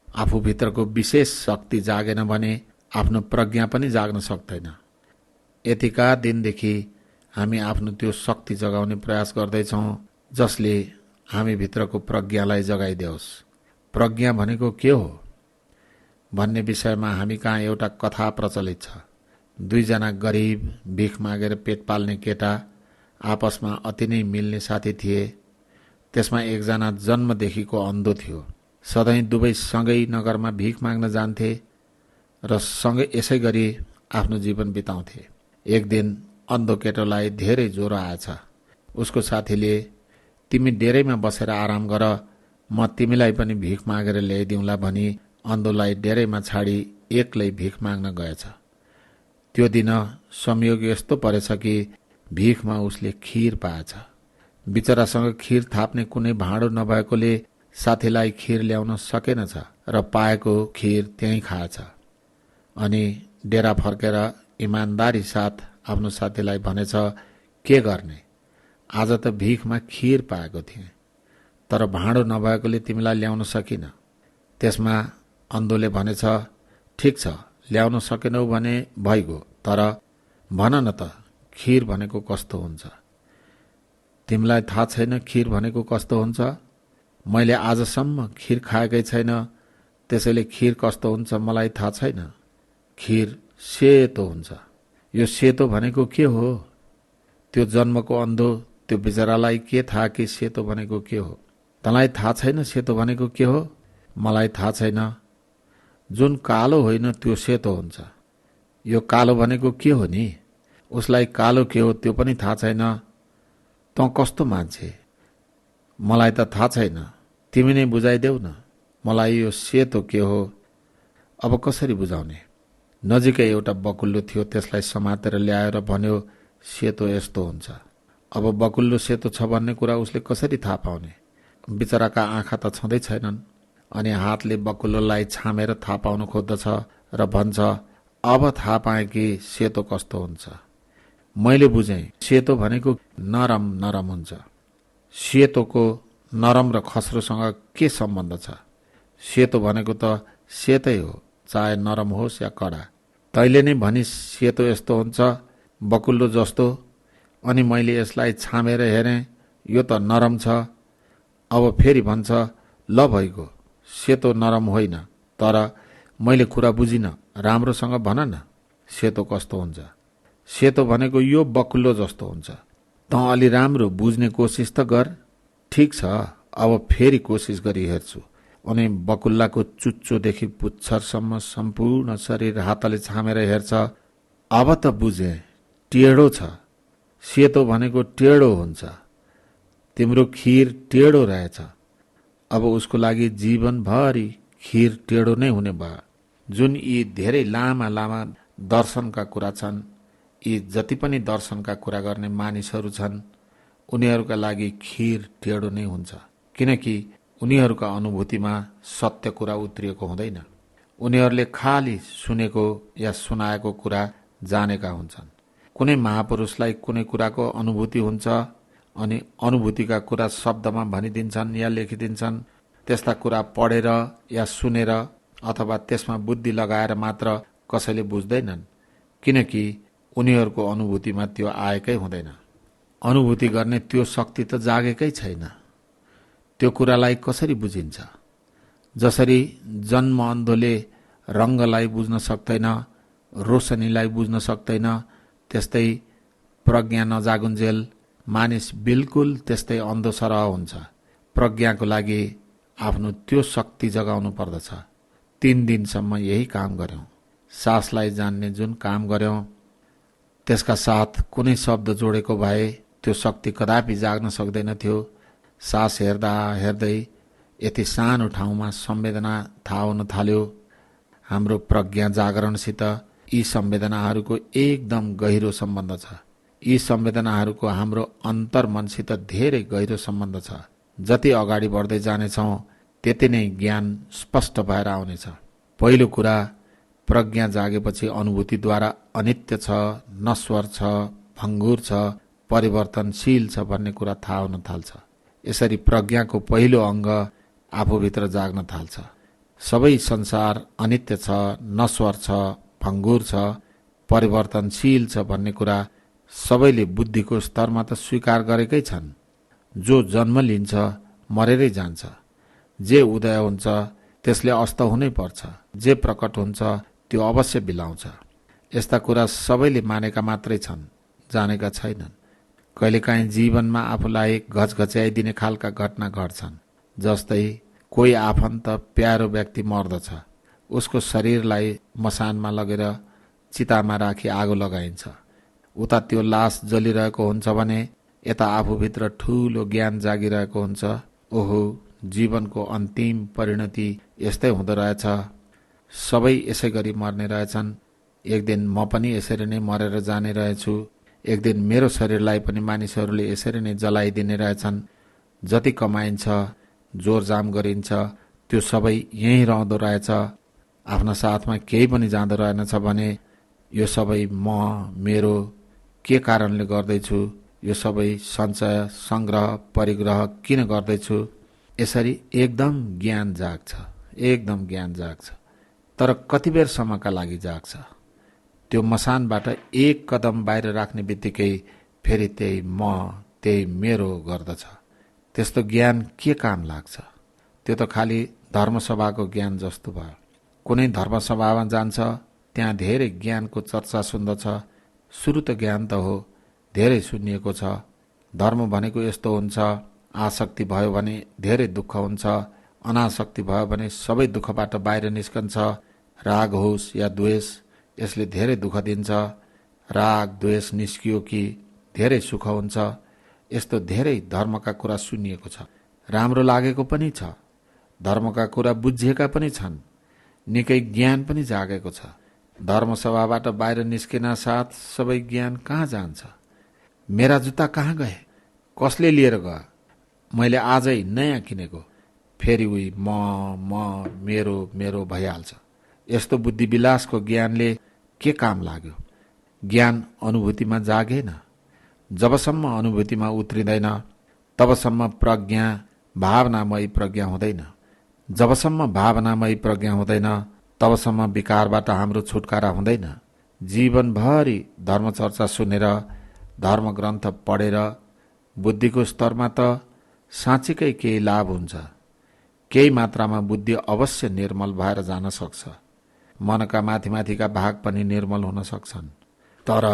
आफूभित्रको विशेष शक्ति जागेन भने आफ्नो प्रज्ञा पनि जाग्न सक्दैन। यतिका दिनदेखि हामी आफ्नो त्यो शक्ति जगाउने प्रयास गर्दैछौँ जसले हामी भित्रको प्रज्ञालाई जगाइदेओस्। प्रज्ञा भनेको के हो भन्ने विषयमा हामी कहाँ एउटा कथा प्रचलित छ। दुईजना गरिब भिख मागेर पेट पाल्ने केटा आपसमा अति नै मिल्ने साथी थिए। त्यसमा एकजना जन्मदेखिको अन्धो थियो। सधैँ दुवै सँगै नगरमा भिख माग्न जान्थे र सँगै यसै गरी आफ्नो जीवन बिताउँथे। एक दिन अन्धो केटोलाई धेरै ज्वरो आएछ। उसको साथीले तिमी डेरैमा बसेर आराम गर, म तिमीलाई पनि भिख मागेर ल्याइदिउँला भनी अन्धोलाई डेरैमा छाडी एक्लै भिख माग्न गएछ। त्यो दिन संयोग यस्तो परेछ कि भिखमा उसले खीर पाएछ। बिचरासँग खीर थाप्ने कुनै भाँडो नभएकोले साथीलाई खीर ल्याउन सकेनछ र पाएको खीर त्यहीँ खाएछ। अनि डेरा फर्केर इमान्दारी साथ आफ्नो साथीलाई भनेछ, के गर्ने, आज त भिखमा खीर पाएको थिएँ तर भाँडो नभएकोले तिमीलाई ल्याउन सकिन। त्यसमा अन्धोले भनेछ, ठिक छ, ल्याउन सकेनौ भने भइगयो, तर भन न त खीर भनेको कस्तो हुन्छ। तिमीलाई थाहा छैन खीर भनेको कस्तो हुन्छ? मैले आजसम्म खीर खाएकै छैन, त्यसैले खीर कस्तो हुन्छ मलाई थाहा छैन। खीर सेतो हुन्छ। यो सेतो भनेको के हो? त्यो जन्मको अन्धो त्यो बिचरालाई के थाहा कि सेतो भनेको के हो? तँलाई थाहा छैन सेतो भनेको के हो? मलाई थाहा छैन। जुन कालो होइन त्यो सेतो हुन्छ। यो कालो भनेको के हो नि? उसलाई कालो के हो त्यो पनि थाहा छैन। तँ कस्तो मान्छे? मलाई त थाहा छैन, तिमी नै बुझाइदेऊ न, मलाई यो सेतो के हो? अब कसरी बुझाउने? नजिकै एउटा बकुल्लो थियो, त्यसलाई समातेर ल्याएर भन्यो, सेतो यस्तो हुन्छ। अब बकुल्लो सेतो छ भन्ने कुरा उसले कसरी थाहा पाउने? बिचराका आँखा त छँदै छैनन्। अनि हातले बकुल्लोलाई छामेर थाहा पाउन खोज्दछ र भन्छ, अब थाहा पाएँ कि सेतो कस्तो हुन्छ। मैले बुझेँ, सेतो भनेको नरम नरम हुन्छ। सेतोको नरम र खस्रोसँग के सम्बन्ध छ? सेतो भनेको त सेतै हो, चाहे नरम होस् या कडा। तैले नै भनिस् सेतो यस्तो हुन्छ, बकुल्लो जस्तो। अनि मैले यसलाई छामेर हेरेँ, यो त नरम छ। अब फेरि भन्छ, ल भइगयो, सेतो नरम होइन, तर मैले कुरा बुझिनँ, राम्रोसँग भन न सेतो कस्तो हुन्छ। सेतो भनेको यो बकुल्लो जस्तो हुन्छ। तँ अलि राम्रो बुझ्ने कोसिस त गर। ठिक छ, अब फेरि कोसिस गरी हेर्छु। अनि बकुल्लाको चुच्चोदेखि पुच्छरसम्म सम्पूर्ण शरीर हातले छामेर हेर्छ। अब त बुझे, टेढो छ। सेतो भनेको टेढो हुन्छ। तिम्रो खिर टेढो रहेछ। अब उसको लागि जीवनभरि खिर टेढो नै हुने भयो। जुन यी धेरै लामा लामा दर्शनका कुरा छन्, यी जति पनि दर्शनका कुरा गर्ने मानिसहरू छन्, उनीहरूका लागि खिर टेढो नै हुन्छ। किनकि उनीहरूका अनुभूतिमा सत्य कुरा उत्रिएको हुँदैन। उनीहरूले खाली सुनेको या सुनाएको कुरा जानेका हुन्छन्। कुनै महापुरुषलाई कुनै कुराको अनुभूति हुन्छ अनि अनुभूतिका कुरा शब्दमा भनिदिन्छन् या लेखिदिन्छन्। त्यस्ता कुरा पढेर या सुनेर अथवा त्यसमा बुद्धि लगाएर मात्र कसैले बुझ्दैनन्, किनकि उनीहरूको अनुभूतिमा त्यो आएकै हुँदैन। अनुभूति गर्ने त्यो शक्ति त जागेकै छैन। त्यो कुरालाई कसरी बुझिन्छ? जसरी जन्म अन्धोले रङ्गलाई बुझ्न सक्दैन, रोशनीलाई बुझ्न सक्दैन, त्यस्तै प्रज्ञा नजागुन्जेल मानिस बिल्कुल त्यस्तै अन्धो सरह हुन्छ। प्रज्ञाको लागि आफ्नो त्यो शक्ति जगाउनु पर्दछ। 3 दिनसम्म यही काम गर्यौं। सासलाई जान्ने जुन काम गर्यौं, त्यसका साथ कुनै शब्द जोडेको भए त्यो शक्ति कदापि जाग्न सक्दैन थियो। सास हेर्दा हेर्दै यति सानो ठाउँमा संवेदना थाहा हुन थाल्यो। हाम्रो प्रज्ञा जागरणसित यी संवेदनाहरूको एकदम गहिरो सम्बन्ध छ। यी संवेदनाहरूको हाम्रो अन्तर्मनसित धेरै गहिरो सम्बन्ध छ। जति अगाडि बढ्दै जानेछौँ त्यति नै ज्ञान स्पष्ट भएर आउनेछ। पहिलो कुरा, प्रज्ञा जागेपछि अनुभूतिद्वारा अनित्य छ, नश्वर छ, भङ्गुर छ, परिवर्तनशील छ भन्ने कुरा थाहा हुन थाल्छ। यसरी प्रज्ञाको पहिलो अङ्ग आफूभित्र जाग्न थाल्छ। सबै संसार अनित्य छ, नश्वर छ, भङ्गुर छ, परिवर्तनशील छ भन्ने कुरा सबैले बुद्धिको स्तरमा त स्वीकार गरेकै छन्। जो जन्म लिन्छ मरेरै जान्छ। जे उदय हुन्छ त्यसले अस्त हुनै पर्छ। जे प्रकट हुन्छ त्यो अवश्य बिलाउँछ। यस्ता कुरा सबैले मानेका मात्रै छन्, जानेका छैनन्। कहिलेकाहीँ जीवनमा आफूलाई घचघच्याइदिने खालका घटना घट्छन्। जस्तै कोही आफन्त प्यारो व्यक्ति मर्दछ, उसको शरीरलाई मसानमा लगेर चितामा राखी आगो लगाइन्छ। उता त्यो लास जलिरहेको हुन्छ भने यता आफूभित्र ठूलो ज्ञान जागिरहेको हुन्छ। ओहो, जीवनको अन्तिम परिणति यस्तै हुँदो रहेछ। सबै यसै गरी मर्ने रहेछन्। एक दिन म पनि यसरी नै मरेर जाने रहेछु। एक दिन मेरो शरीरलाई पनि मानिसहरूले यसरी नै जलाइदिने रहेछन्। जति कमाइन्छ, जोरजाम गरिन्छ, त्यो सबै यहीँ रहँदो रहेछ। आफ्ना साथमा केही पनि जाँदो रहेनछ भने यो सबै म, मेरो के कारणले गर्दैछु, यो सबै सञ्चय, सङ्ग्रह, परिग्रह किन गर्दैछु? यसरी एकदम ज्ञान जाग्छ, एकदम ज्ञान जाग्छ। तर कति बेरसम्मका लागि जाग्छ? त्यो मसानबाट एक कदम बाहिर राख्ने बित्तिकै फेरि त्यही म, त्यही मेरो गर्दछ। त्यस्तो ज्ञान के काम लाग्छ? त्यो त खालि धर्मसभाको ज्ञान जस्तो भयो। कुनै धर्मसभामा जान्छ, त्यहाँ धेरै ज्ञानको चर्चा सुन्दछ। सुरु त ज्ञान त हो, धेरै सुनिएको छ। धर्म भनेको यस्तो हुन्छ, आसक्ति भयो भने धेरै दुःख हुन्छ, अनासक्ति भयो भने सबै दुःखबाट बाहिर निस्कन्छ। राग होस् या द्वेष, यसले धेरै दुःख दिन्छ। राग द्वेष निस्कियो कि धेरै सुख हुन्छ। यस्तो धेरै धर्मका कुरा सुनिएको छ, राम्रो लागेको पनि छ। धर्मका कुरा बुझिएका पनि छन्, निकै ज्ञान पनि जागेको छ। धर्मसभाबाट बाहिर निस्किन साथ सबै ज्ञान कहाँ जान्छ? मेरा जुत्ता कहाँ गए? कसले लिएर गयो? मैले आजै नयाँ किनेको। फेरि उही म, मेरो, मेरो भइहाल्छ। यस्तो बुद्धिविलासको ज्ञानले के काम लाग्यो? ज्ञान अनुभूतिमा जागेन। जबसम्म अनुभूतिमा उत्रिँदैन तबसम्म प्रज्ञा भावनामयी प्रज्ञा हुँदैन। जबसम्म भावनामयी प्रज्ञा हुँदैन तबसम्म विकारबाट हाम्रो छुटकारा हुँदैन। जीवनभरि धर्मचर्चा सुनेर, धर्मग्रन्थ पढेर बुद्धिको स्तरमा त साँच्चीकै केही लाभ हुन्छ। केही मात्रामा बुद्धि अवश्य निर्मल भएर जान सक्छ। मनका माथिमाथिका भाग पनि निर्मल हुन सक्छन्। तर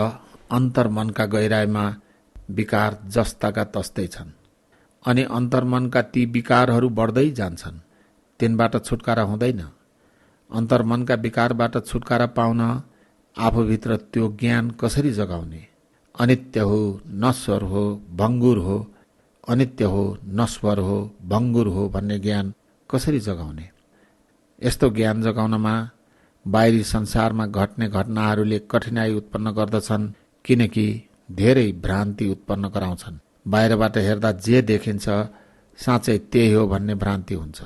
अन्तर्मनका गहिराइमा विकार जस्ताका तस्तै छन्। अनि अन्तर्मनका ती विकारहरू बढ्दै जान्छन्। तिनबाट छुटकारा हुँदैन। अन्तर्मनका विकारबाट छुटकारा पाउन आफूभित्र त्यो ज्ञान कसरी जगाउने? अनित्य हो, नश्वर हो, भङ्गुर हो, अनित्य हो, नश्वर हो, भङ्गुर हो भन्ने ज्ञान कसरी जगाउने? यस्तो ज्ञान जगाउनमा बाहिरी संसारमा घट्ने घटनाहरूले कठिनाई उत्पन्न गर्दछन्, किनकि धेरै भ्रान्ति उत्पन्न गराउँछन्। बाहिरबाट हेर्दा जे देखिन्छ साँच्चै त्यही हो भन्ने भ्रान्ति हुन्छ,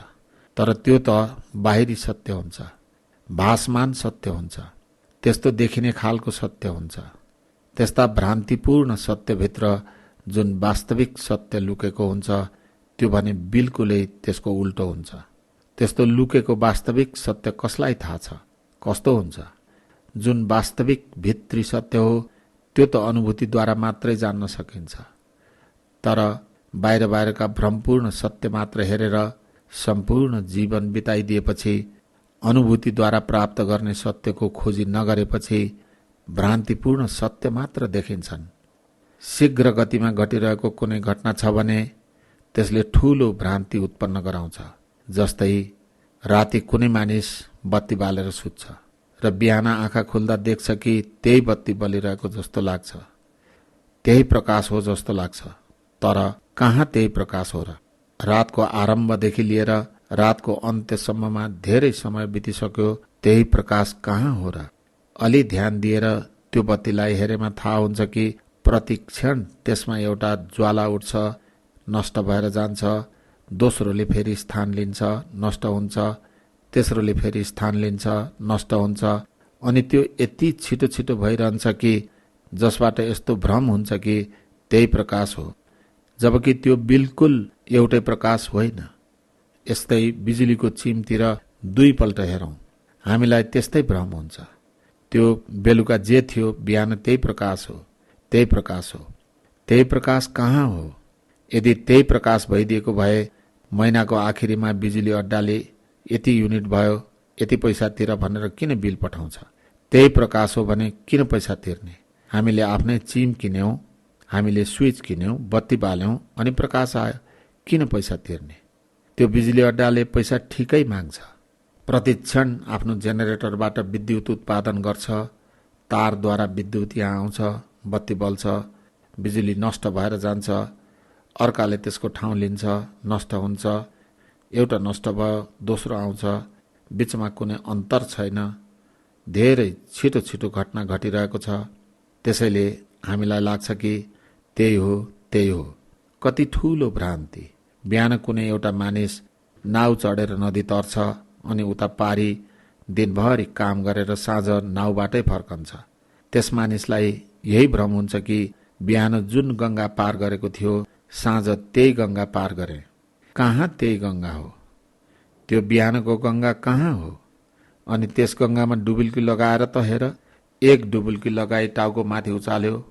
तर त्यो त बाहिरी सत्य हुन्छ, भासमान सत्य हुन्छ, त्यस्तो देखिने खालको सत्य हुन्छ। त्यस्ता भ्रान्तिपूर्ण सत्यभित्र जुन वास्तविक सत्य लुकेको हुन्छ त्यो भने बिल्कुलै त्यसको उल्टो हुन्छ। त्यस्तो लुकेको वास्तविक सत्य कसलाई थाहा छ? कस्तो हुन्छ? जुन वास्तविक भित्री सत्य हो त्यो त अनुभूतिद्वारा मात्रै जान्न सकिन्छ, तर बाहिरका भ्रमपूर्ण सत्य मात्र हेरेर सम्पूर्ण जीवन बिताइदिएपछि, अनुभूतिद्वारा प्राप्त गर्ने सत्यको खोजी नगरेपछि भ्रान्तिपूर्ण सत्य मात्र देखिन्छन्। शीघ्र गतिमा घटिरहेको कुनै घटना छ भने त्यसले ठूलो भ्रान्ति उत्पन्न गराउँछ। जस्तै राति कुनै मानिस बत्ती बालेर सुत्छ र बिहान आँखा खुल्दा देख्छ कि त्यही बत्ती बलिरहेको जस्तो लाग्छ, त्यही प्रकाश हो जस्तो लाग्छ, तर कहाँ त्यही प्रकाश हो र? रातको आरम्भदेखि लिएर रातको अन्त्यसम्ममा धेरै समय बितिसक्यो, त्यही प्रकाश कहाँ हो र? अलि ध्यान दिएर त्यो बत्तीलाई हेरेमा थाहा हुन्छ कि प्रतिक्षण त्यसमा एउटा ज्वाला उठ्छ, नष्ट भएर जान्छ, दोस्रोले फेरि स्थान लिन्छ, नष्ट हुन्छ, तेस्रोले फेरि स्थान लिन्छ, नष्ट हुन्छ, अनि त्यो यति छिटो छिटो भइरहन्छ कि जसबाट यस्तो भ्रम हुन्छ कि त्यही प्रकाश हो, जबकि त्यो बिल्कुल एउटै प्रकाश होइन। यस्तै बिजुलीको चिमतिर दुईपल्ट हेरौँ, हामीलाई त्यस्तै भ्रम हुन्छ। त्यो बेलुका जे थियो बिहान त्यही प्रकाश हो, त्यही प्रकाश हो। त्यही प्रकाश कहाँ हो? यदि त्यही प्रकाश भइदिएको भए महिनाको आखिरीमा बिजुली अड्डाले यति युनिट भयो, यति पैसा तिर भनेर किन बिल पठाउँछ? त्यही प्रकाश हो भने किन पैसा तिर्ने? हामीले आफ्नै चिम किन्यौँ, हामीले स्विच किन्यौँ, बत्ती बाल्यौँ अनि प्रकाश आयो, किन पैसा तिर्ने? त्यो बिजुली अड्डाले पैसा ठिकै माग्छ। प्रतिक्षण आफ्नो जेनेरेटरबाट विद्युत उत्पादन गर्छ, तारद्वारा विद्युत यहाँ आउँछ, बत्ती बल्छ, बिजुली नष्ट भएर जान्छ, अर्काले त्यसको ठाउँ लिन्छ, नष्ट हुन्छ, एउटा नष्ट भयो, दोस्रो आउँछ, बिचमा कुनै अन्तर छैन, धेरै छिटो छिटो घटना घटिरहेको छ। त्यसैले हामीलाई लाग्छ कि त्यही हो, त्यही हो। कति ठूलो भ्रान्ति! बिहान कुनै एउटा मानिस नाउ चढेर नदी तर्छ अनि उता पारी दिनभरि काम गरेर साँझ नाउबाटै फर्कन्छ। त्यस मानिसलाई यही भ्रम हुन्छ कि बिहान जुन गङ्गा पार गरेको थियो साँझ त्यही गङ्गा पार गरे। कहाँ त्यही गङ्गा हो? त्यो बिहानको गङ्गा कहाँ हो? अनि त्यस गङ्गामा डुबुल्की लगाएर त हेर, एक डुबुल्की लगाई टाउको माथि उचाल्यो,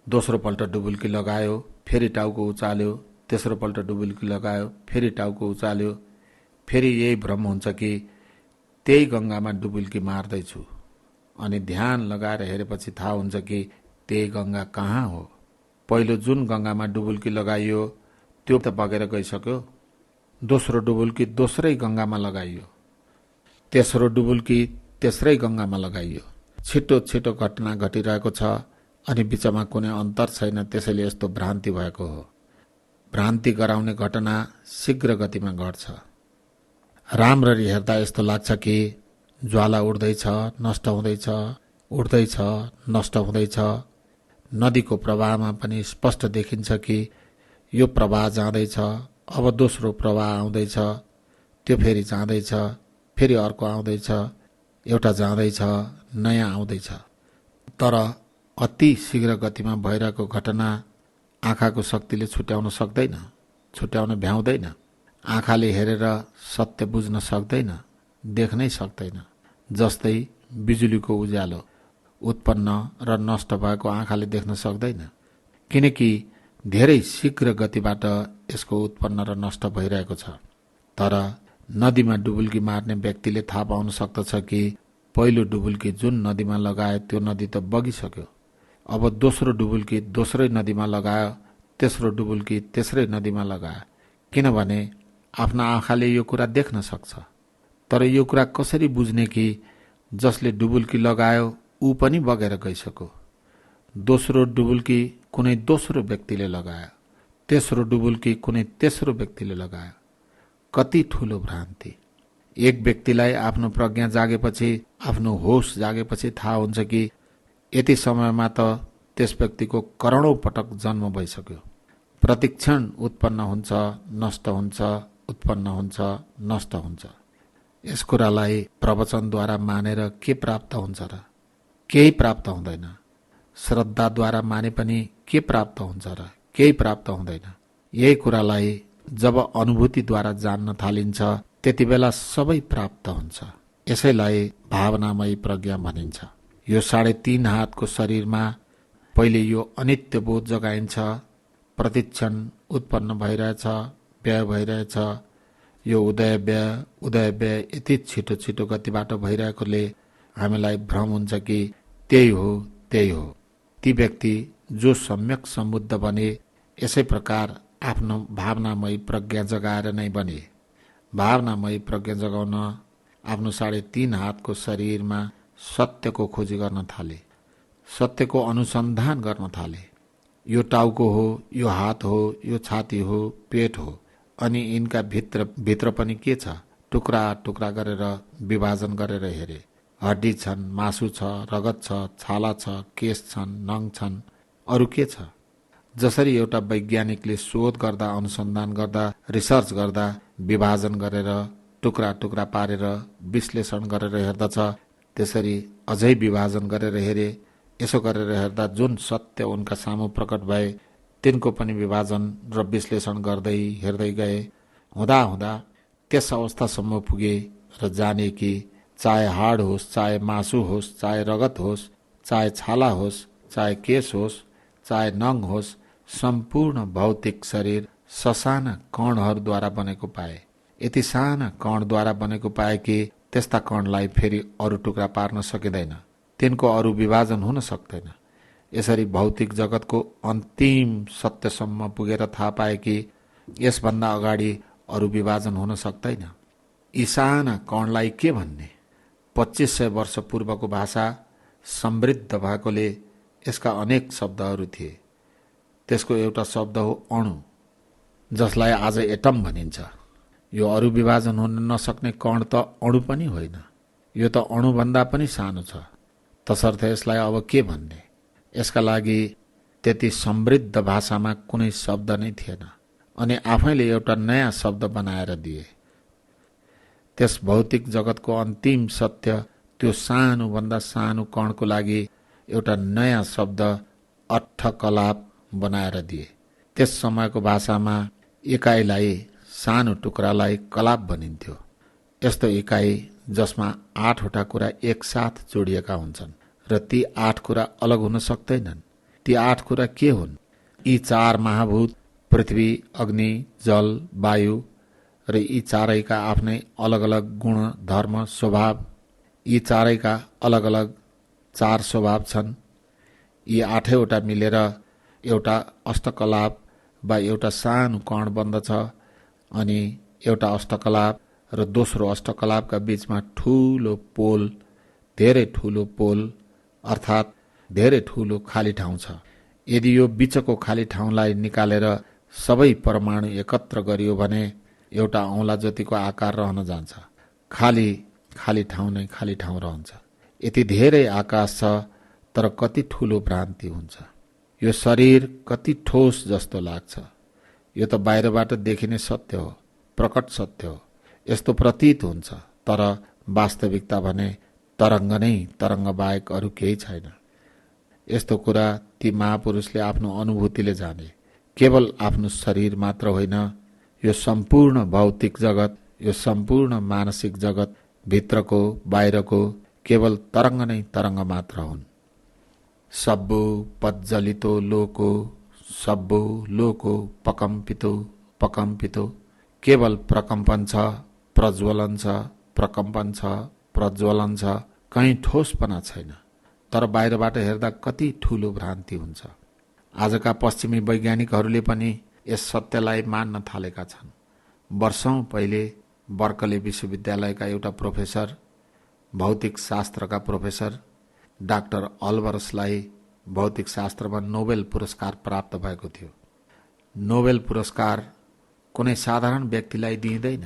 दोस्रो पल्ट डुबुल्की लगायो, फेरि टाउको उचाल्यो, तेस्रो पल्ट डुबुल्की लगायो, फेरि टाउको उचाल्यो, फेरि यही भ्रम हुन्छ कि त्यही गङ्गामा डुबुल्की मार्दैछु। अनि ध्यान लगाएर हेरेपछि थाहा हुन्छ कि त्यही गङ्गा कहाँ हो? पहिलो जुन गङ्गामा डुबुल्की लगाइयो त्यो त बगेर गइसक्यो, दोस्रो डुबुल्की दोस्रै गङ्गामा लगाइयो, तेस्रो डुबुल्की तेस्रै गङ्गामा लगाइयो। छिटो छिटो घटना घटिरहेको छ अनि बिचमा कुनै अन्तर छैन, त्यसैले यस्तो भ्रान्ति भएको हो। भ्रान्ति गराउने घटना शीघ्र गतिमा घट्छ। राम्ररी हेर्दा यस्तो लाग्छ कि ज्वाला उड्दैछ, नष्ट हुँदैछ, उड्दैछ, नष्ट हुँदैछ। नदीको प्रवाहमा पनि स्पष्ट देखिन्छ कि यो प्रवाह जाँदैछ, अब दोस्रो प्रवाह आउँदैछ, त्यो फेरि जाँदैछ, फेरि अर्को आउँदैछ, एउटा जाँदैछ, नयाँ आउँदैछ। तर अति शीघ्र गतिमा भइरहेको घटना आँखाको शक्तिले छुट्याउन सक्दैन, छुट्याउन भ्याउँदैन। आँखाले हेरेर सत्य बुझ्न सक्दैन, देख्नै सक्दैन। जस्तै बिजुलीको उज्यालो उत्पन्न र नष्ट भएको आँखाले देख्न सक्दैन, किनकि धेरै शीघ्र गतिबाट यसको उत्पन्न र नष्ट भइरहेको छ। तर नदीमा डुबुल्की मार्ने व्यक्तिले थाहा पाउन सक्दछ कि पहिलो डुबुल्की जुन नदीमा लगायो त्यो नदी त बगिसक्यो, अब दोस्रो डुबुल्की दोस्रै नदीमा लगायो, तेस्रो डुबुल्की तेस्रै नदीमा लगायो, किनभने आफ्ना आँखाले यो कुरा देख्न सक्छ, तर यो कुरा कसरी बुझ्ने कि जसले डुबुल्की लगायो ऊ पनि बगेर गइसक्यो, दोस्रो डुबुल्की कुनै दोस्रो व्यक्तिले लगायो, तेस्रो डुबुल्की कुनै तेस्रो व्यक्तिले लगायो। कति ठूलो भ्रान्ति! एक व्यक्तिलाई आफ्नो प्रज्ञा जागेपछि, आफ्नो होस जागेपछि थाहा हुन्छ कि यति समयमा त त्यस व्यक्तिको करोडौं पटक जन्म भइसक्यो। प्रतिक्षण उत्पन्न हुन्छ, नष्ट हुन्छ, उत्पन्न हुन्छ, नष्ट हुन्छ। यस कुरालाई प्रवचनद्वारा मानेर के प्राप्त हुन्छ र? केही प्राप्त हुँदैन। श्रद्धाद्वारा माने पनि के प्राप्त हुन्छ र? केही प्राप्त हुँदैन। यही कुरालाई जब अनुभूतिद्वारा जान्न थालिन्छ त्यति बेला सबै प्राप्त हुन्छ। यसैलाई भावनामयी प्रज्ञा भनिन्छ। यो 3.5 हातको शरीरमा पहिले यो अनित्य बोध जगाइन्छ, प्रतिक्षण उत्पन्न भइरहेछ, व्यय भइरहेछ। यो उदय व्यय यति छिटो छिटो गतिबाट भइरहेकोले हामीलाई भ्रम हुन्छ कि त्यही हो। ती व्यक्ति जो सम्यक सम्बुद्ध बने यसै प्रकार आफ्नो भावनामयी प्रज्ञा जगाएर नै बने। भावनामयी प्रज्ञा जगाउन आफ्नो 3.5 हातको शरीरमा सत्यको खोजी गर्न थाले, सत्यको अनुसन्धान गर्न थाले। यो टाउको हो, यो हात हो, यो छाती हो, पेट हो, अनि यिनका भित्र पनि के छ? टुक्रा टुक्रा गरेर विभाजन गरेर हेरे। हड्डी छन्, मासु छ, रगत छ, छाला छ, केश छन्, नङ छन्, अरू के छ? जसरी एउटा वैज्ञानिकले शोध गर्दा, अनुसन्धान गर्दा, रिसर्च गर्दा विभाजन गरेर टुक्रा टुक्रा पारेर विश्लेषण गरेर हेर्दछ, त्यसरी अझै विभाजन गरेर हेरे। यसो गरेर हेर्दा जुन सत्य उनका सामु प्रकट भए तिनको पनि विभाजन र विश्लेषण गर्दै हेर्दै गए। हुँदा हुँदा त्यस अवस्थासम्म पुगे र जाने कि चाहे हाड होस्, चाहे मासु होस्, चाहे रगत होस्, चाहे छाला होस्, चाहे केश होस्, चाहे नङ होस्, सम्पूर्ण भौतिक शरीर ससाना कणहरूद्वारा बनेको पाए। यति साना कणद्वारा बनेको पाए कि त्यस्ता कणलाई फेरि अरू टुक्रा पार्न सकिँदैन, तिनको अरू विभाजन हुन सक्दैन। यसरी भौतिक जगतको अन्तिम सत्यसम्म पुगेर थाहा पाए कि यसभन्दा अगाडि अरू विभाजन हुन सक्दैन। यी साना कणलाई के भन्ने? 2500 वर्ष पूर्वको भाषा समृद्ध भएकोले यसका अनेक शब्दहरू थिए। त्यसको एउटा शब्द हो अणु, जसलाई आज एटम भनिन्छ। यो अरू विभाजन हुन नसक्ने कण त अणु पनि होइन, यो त अणुभन्दा पनि सानो छ। तसर्थ यसलाई अब के भन्ने? यसका लागि त्यति समृद्ध भाषामा कुनै शब्द नै थिएन, अनि आफैले एउटा नयाँ शब्द बनाएर दिए। त्यस भौतिक जगतको अन्तिम सत्य त्यो सानोभन्दा सानो कणको लागि एउटा नयाँ शब्द अट्ठकलाप बनाएर दिए। त्यस समयको भाषामा इकाइलाई, सानो टुक्रालाई कलाप भनिन्थ्यो। यस्तो इकाइ जसमा 8वटा कुरा एकसाथ जोडिएका हुन्छन् र ती 8 कुरा अलग हुन सक्दैनन्। ती 8 कुरा के हुन्? यी 4 महाभूत पृथ्वी, अग्नि, जल, वायु र यी चारैका आफ्नै अलग अलग गुण, धर्म, स्वभाव। यी चारैका अलग अलग 4 स्वभाव छन्। यी 8वटा मिलेर एउटा अष्टकलाप वा एउटा सानो कण बन्दछ, अनि एउटा अष्टकलाप र दोस्रो अष्टकलापका बीचमा ठूलो पोल, धेरै ठूलो पोल अर्थात् धेरै ठूलो खाली ठाउँ छ। यदि यो बीचको खाली ठाउँलाई निकालेर सबै परमाणु एकत्र गरियो भने एउटा औँला जतिको आकार रहन जान्छ। खाली ठाउँ नै खाली ठाउँ रहन्छ। यति धेरै आकाश छ, तर कति ठूलो भ्रान्ति हुन्छ। यो शरीर कति ठोस जस्तो लाग्छ। यो त बाहिरबाट देखिने सत्य हो, प्रकट सत्य हो, यस्तो प्रतीत हुन्छ। तर वास्तविकता भने तरङ्ग नै तरङ्ग बाहेक अरू केही छैन। यस्तो कुरा ती महापुरुषले आफ्नो अनुभूतिले जाने। केवल आफ्नो शरीर मात्र होइन, यो सम्पूर्ण भौतिक जगत, यो सम्पूर्ण मानसिक जगत, भित्रको बाहिरको केवल तरङ्ग नै तरङ्ग मात्र हुन्। सब्बु पज्जलितो लोको, सब्बु लोको पकम्पितो। केवल प्रकम्पन छ, प्रज्वलन छ, प्रकम्पन छ, प्रज्वलन छ, कहीँ ठोसपना छैन। तर बाहिरबाट हेर्दा कति ठूलो भ्रान्ति हुन्छ। आजका पश्चिमी वैज्ञानिकहरूले पनि यस सत्यलाई मान्न थालेका छन्। वर्षौं पहिले बर्कले विश्वविद्यालयका एउटा प्रोफेसर, भौतिक शास्त्रका प्रोफेसर डाक्टर अल्बरसलाई भौतिक शास्त्रमा नोबेल पुरस्कार प्राप्त भएको थियो। नोबेल पुरस्कार कुनै साधारण व्यक्तिलाई दिइँदैन।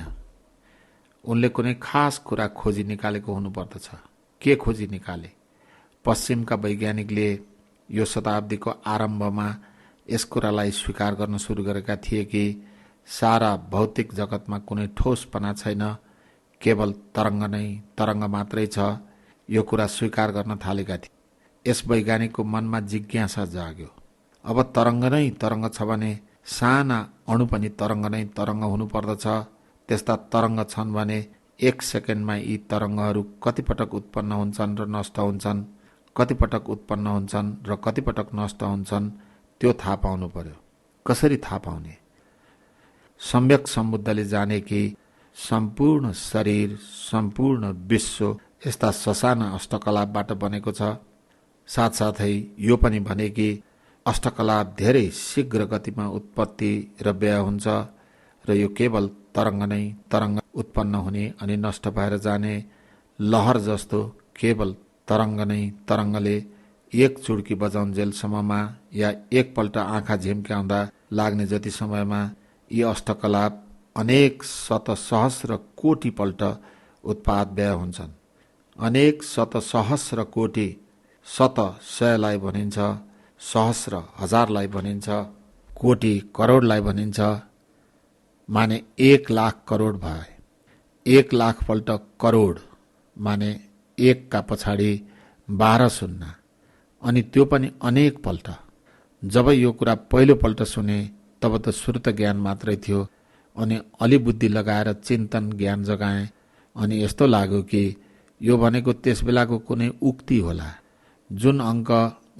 उनले कुनै खास कुरा खोजी निकालेको हुनुपर्दछ। के खोजी निकाले? पश्चिमका वैज्ञानिकले यो शताब्दीको आरम्भमा यस कुरालाई स्वीकार गर्न सुरु गरेका थिए कि सारा भौतिक जगतमा कुनै ठोसपना छैन, केवल तरङ्ग मात्रै छ। यो कुरा स्वीकार गर्न थालेका थिए। यस वैज्ञानिकको मनमा जिज्ञासा जाग्यो। अब तरङ्ग छ भने साना अणु पनि तरङ्ग हुनुपर्दछ। त्यस्ता तरङ्ग छन् भने 1 सेकेन्डमा यी तरङ्गहरू कतिपटक उत्पन्न हुन्छन् र नष्ट हुन्छन्, कतिपटक उत्पन्न हुन्छन् र कतिपटक नष्ट हुन्छन्, त्यो थाहा पाउनु पर्यो। कसरी थाहा पाउने? सम्यक सम्बुद्धले जाने कि सम्पूर्ण शरीर, सम्पूर्ण विश्व यस्ता ससाना अष्टकलापबाट बनेको छ। साथसाथै यो पनि भने कि अष्टकलाप धेरै शीघ्र गतिमा उत्पत्ति र व्यय हुन्छ र यो केवल तरङ्ग उत्पन्न हुने अनि नष्ट भएर जाने लहर जस्तो केवल तरङ्गले एक चुड्की बजाउन्जेलसम्ममा या एकपल्ट आँखा झिम्क्याउँदा लाग्ने जति समयमा यी अष्टकलाप अनेक शत सहस्र कोटिपल्ट उत्पाद व्यय हुन्छन्। अनेक शत सहस्र कोटि, शत सयलाई भनिन्छ, सहस्र हजारलाई भनिन्छ, कोटि करोडलाई भनिन्छ, माने 1 लाख करोड भए। 1 लाखपल्ट करोड माने 1 का पछाडि 12 शून्य, अनि त्यो पनि अनेक पल्ट। जब यो कुरा पहिलोपल्ट सुने तब त श्रुत ज्ञान मात्रै थियो, अनि अलि बुद्धि लगाएर चिन्तन ज्ञान जगाएँ, अनि यस्तो लाग्यो कि यो भनेको त्यस बेलाको कुनै उक्ति होला। जुन अङ्क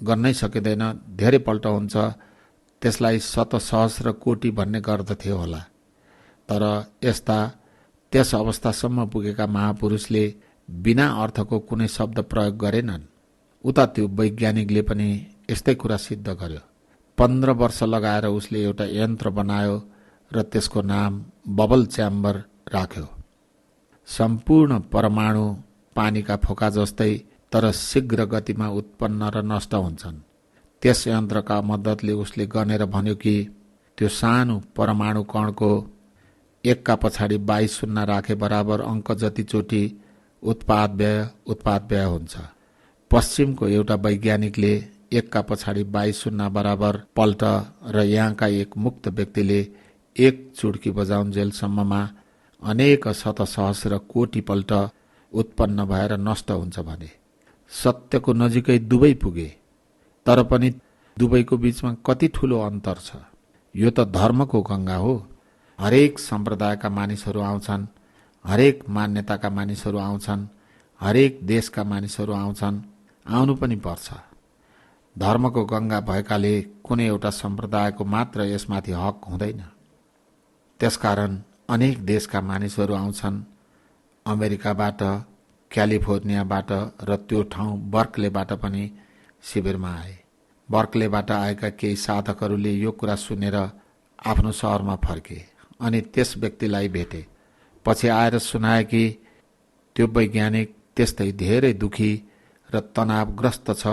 गर्नै सकिँदैन, धेरै पल्ट हुन्छ, त्यसलाई शत सहस्र कोटि भन्ने गर्दथे होला। तर यस्ता त्यस अवस्थासम्म पुगेका महापुरुषले बिना अर्थको कुनै शब्द प्रयोग गरेनन्। उता त्यो वैज्ञानिकले पनि यस्तै कुरा सिद्ध गर्यो। 15 वर्ष लगाएर उसले एउटा यन्त्र बनायो र त्यसको नाम बबल च्याम्बर राख्यो। सम्पूर्ण परमाणु पानीका फोका जस्तै तर शीघ्र गतिमा उत्पन्न र नष्ट हुन्छन्। त्यस यन्त्रका मद्दतले उसले गनेर भन्यो कि त्यो सानो परमाणु कणको 1 का पछाडि 22 शून्य राखे बराबर अङ्क जतिचोटि उत्पाद व्यय हुन्छ। पश्चिमको एउटा वैज्ञानिकले 1 का पछाडि 22 शून्य बराबर पल्ट र यहाँका एक मुक्त व्यक्तिले 1 चुड्की बजाउन्जेलसम्ममा अनेक शत सहस्र कोटि पल्ट उत्पन्न भएर नष्ट हुन्छ भने सत्यको नजिकै दुवै पुगे। तर पनि दुवैको बीचमा कति ठुलो अन्तर छ। यो त धर्मको गङ्गा हो। हरेक सम्प्रदायका मानिसहरू आउँछन्, हरेक मान्यताका मानिसहरू आउँछन्, हरेक देशका मानिसहरू आउँछन्, आउनु पनि पर्छ। धर्मको गङ्गा भएकाले कुनै एउटा सम्प्रदायको मात्र यसमाथि हक हुँदैन। त्यसकारण अनेक देशका मानिसहरू आउँछन्, अमेरिकाबाट, क्यालिफोर्नियाबाट र त्यो ठाउँ बर्कलेबाट पनि शिविरमा आए। बर्कलेबाट आएका केही साधकहरूले यो कुरा सुनेर आफ्नो सहरमा फर्के अनि त्यस व्यक्तिलाई भेटे। पछि आएर सुनाए कि त्यो वैज्ञानिक त्यस्तै धेरै दुखी र तनावग्रस्त छ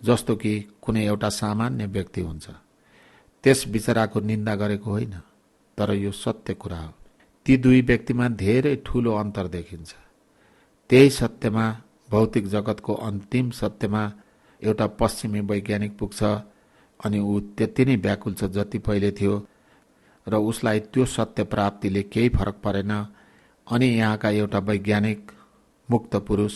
जस्तो कि कुनै एउटा सामान्य व्यक्ति हुन्छ। त्यस बिचराको निन्दा गरेको होइन, तर यो सत्य कुरा हो। ती दुई व्यक्तिमा धेरै ठूलो अन्तर देखिन्छ। त्यही सत्यमा, भौतिक जगतको अन्तिम सत्यमा एउटा पश्चिमी वैज्ञानिक पुग्छ अनि ऊ त्यति नै व्याकुल छ जति पहिले थियो र उसलाई त्यो सत्य प्राप्तिले केही फरक परेन। अनि यहाँका एउटा वैज्ञानिक मुक्त पुरुष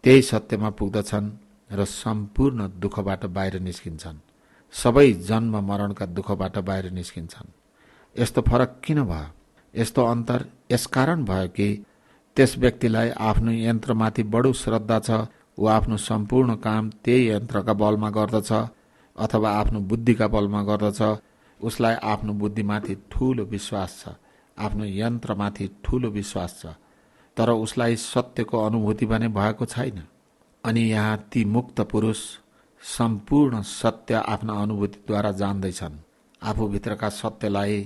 त्यही सत्यमा पुग्दछन् र सम्पूर्ण दुःखबाट बाहिर निस्किन्छन्। सबै जन्म मरणका दुःखबाट बाहिर निस्किन्छन्। यस्तो फरक किन भयो? यस्तो अन्तर यसकारण भयो कि त्यस व्यक्तिलाई आफ्नो यन्त्रमाथि बडो श्रद्धा छ। ऊ आफ्नो सम्पूर्ण काम त्यही यन्त्रका बलमा गर्दछ अथवा आफ्नो बुद्धिका बलमा गर्दछ। उसलाई आफ्नो बुद्धिमाथि ठूलो विश्वास छ, आफ्नो यन्त्रमाथि ठूलो विश्वास छ, तर उसलाई सत्यको अनुभूति भने भएको छैन। अनि यहाँ ती मुक्त पुरुष सम्पूर्ण सत्य आफ्ना अनुभूतिद्वारा जान्दैछन्। आफूभित्रका सत्यलाई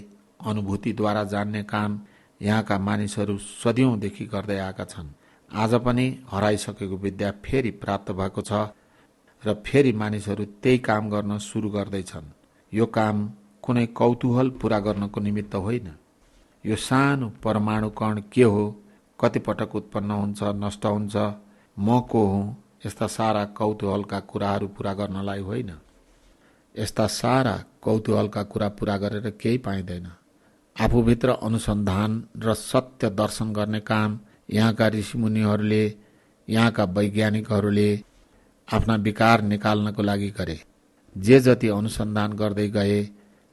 अनुभूतिद्वारा जान्ने काम यहाँका मानिसहरू सदियौंदेखि गर्दै आएका छन्। आज पनि हराइसकेको विद्या फेरि प्राप्त भएको छ र फेरि मानिसहरू त्यही काम गर्न सुरु गर्दैछन्। यो काम कुनै कौतूहल पूरा गर्नको निमित्त होइन। यो सानो परमाणु कण के हो, कति पटक उत्पन्न हुन्छ, नष्ट हुन्छ, म को हुँ, यस्ता सारा कौतूहलका कुराहरू पूरा गर्नलाई होइन। यस्ता सारा कौतूहलका कुरा पूरा गरेर केही पाइँदैन। आफूभित्र अनुसन्धान र सत्य दर्शन गर्ने काम यहाँका ऋषिमुनिहरूले, यहाँका वैज्ञानिकहरूले आफ्ना विकार निकाल्नको लागि गरे। जे जति अनुसन्धान गर्दै गए,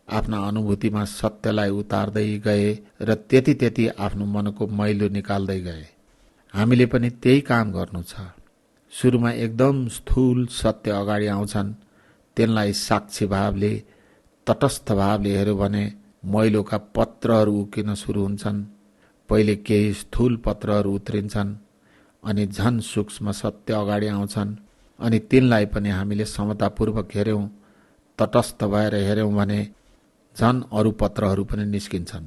आफ्ना अनुभूतिमा सत्यलाई उतार्दै गए र त्यति त्यति आफ्नो मनको मैलो निकाल्दै गए। हामीले पनि त्यही काम गर्नु छ। सुरुमा एकदम स्थूल सत्य अगाडि आउँछन्, त्यसलाई साक्षी भावले, तटस्थ भावले हेर्यो भने मैलोका पत्रहरू उक्किन सुरु हुन्छन्। पहिले केही स्थूल पत्रहरू उत्रिन्छन्, अनि झन सूक्ष्म सत्य अगाडि आउँछन्, अनि तिनलाई पनि हामीले समतापूर्वक हेर्यौं, तटस्थ भएर हेर्यौं भने झन अरू पत्रहरू पनि निस्किन्छन्।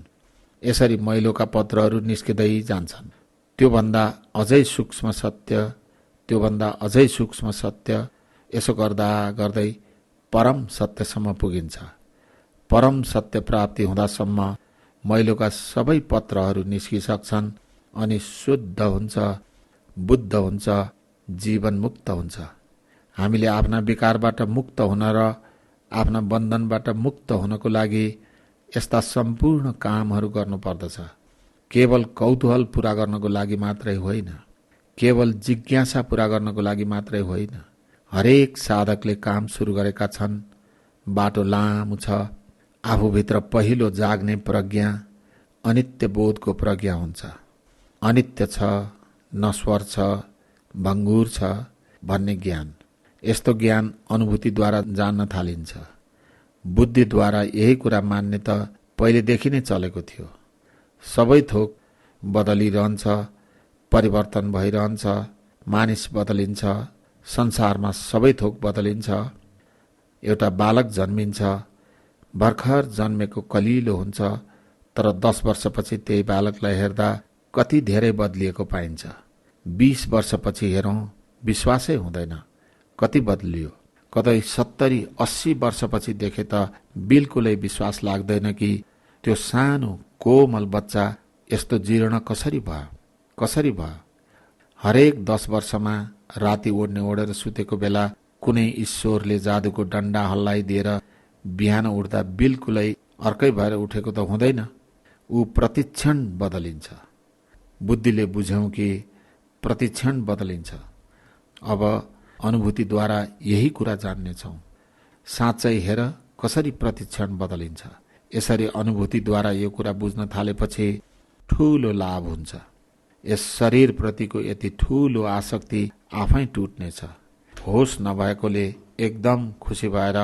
यसरी मैलोका पत्रहरू निस्किँदै जान्छन्। त्योभन्दा अझै सूक्ष्म सत्य, त्योभन्दा अझै सूक्ष्म सत्य, यसो गर्दा गर्दै परम सत्यसम्म पुगिन्छ। परम सत्य प्राप्ति हुँदासम्म मैलोका सबै पत्रहरू निस्किसक्छन् अनि शुद्ध हुन्छ, बुद्ध हुन्छ, जीवन मुक्त हुन्छ। हामीले आफ्ना विकारबाट मुक्त हुन र आफ्ना बन्धनबाट मुक्त हुनको लागि यस्ता सम्पूर्ण कामहरू गर्नुपर्दछ। केवल कौतूहल पूरा गर्नको लागि मात्रै होइन, केवल जिज्ञासा पूरा गर्नको लागि मात्रै होइन। हरेक साधकले काम सुरु गरेका छन्। बाटो लामो छ। आफूभित्र पहिलो जाग्ने प्रज्ञा अनित्य बोधको प्रज्ञा हुन्छ। अनित्य छ, नश्वर छ, भङ्गुर छ भन्ने ज्ञान। यस्तो ज्ञान अनुभूतिद्वारा जान्न थालिन्छ। बुद्धिद्वारा यही कुरा मान्ने त पहिलेदेखि नै चलेको थियो। सबै थोक बदलिरहन्छ, परिवर्तन भइरहन्छ, मानिस बदलिन्छ, संसारमा सबै थोक बदलिन्छ। एउटा बालक जन्मिन्छ, भर्खर जन्मेको कलिलो हुन्छ, तर 10 वर्षपछि त्यही बालकलाई हेर्दा कति धेरै बदलिएको पाइन्छ। 20 वर्षपछि हेरौँ, विश्वासै हुँदैन, कति बदलियो। कतै 70-80 वर्षपछि देखे त बिल्कुलै विश्वास लाग्दैन कि त्यो सानो कोमल बच्चा यस्तो जीर्ण कसरी भयो। हरेक 10 वर्षमा राति ओड्ने ओढेर सुतेको बेला कुनै ईश्वरले जादुको डन्डा हल्लाइदिएर बिहान उठ्दा बिल्कुलै अर्कै भएर उठेको त हुँदैन। ऊ प्रतिक्षण बदलिन्छ। बुद्धिले बुझ्यौं कि प्रतिक्षण बदलिन्छ। अब अनुभूतिद्वारा यही कुरा जान्नेछौँ। साँच्चै हेर कसरी प्रतिक्षण बदलिन्छ। यसरी अनुभूतिद्वारा यो कुरा बुझ्न थालेपछि ठूलो लाभ हुन्छ। यस शरीरप्रतिको यति ठूलो आसक्ति आफै टुट्नेछ। होस नभएकोले एकदम खुसी भएर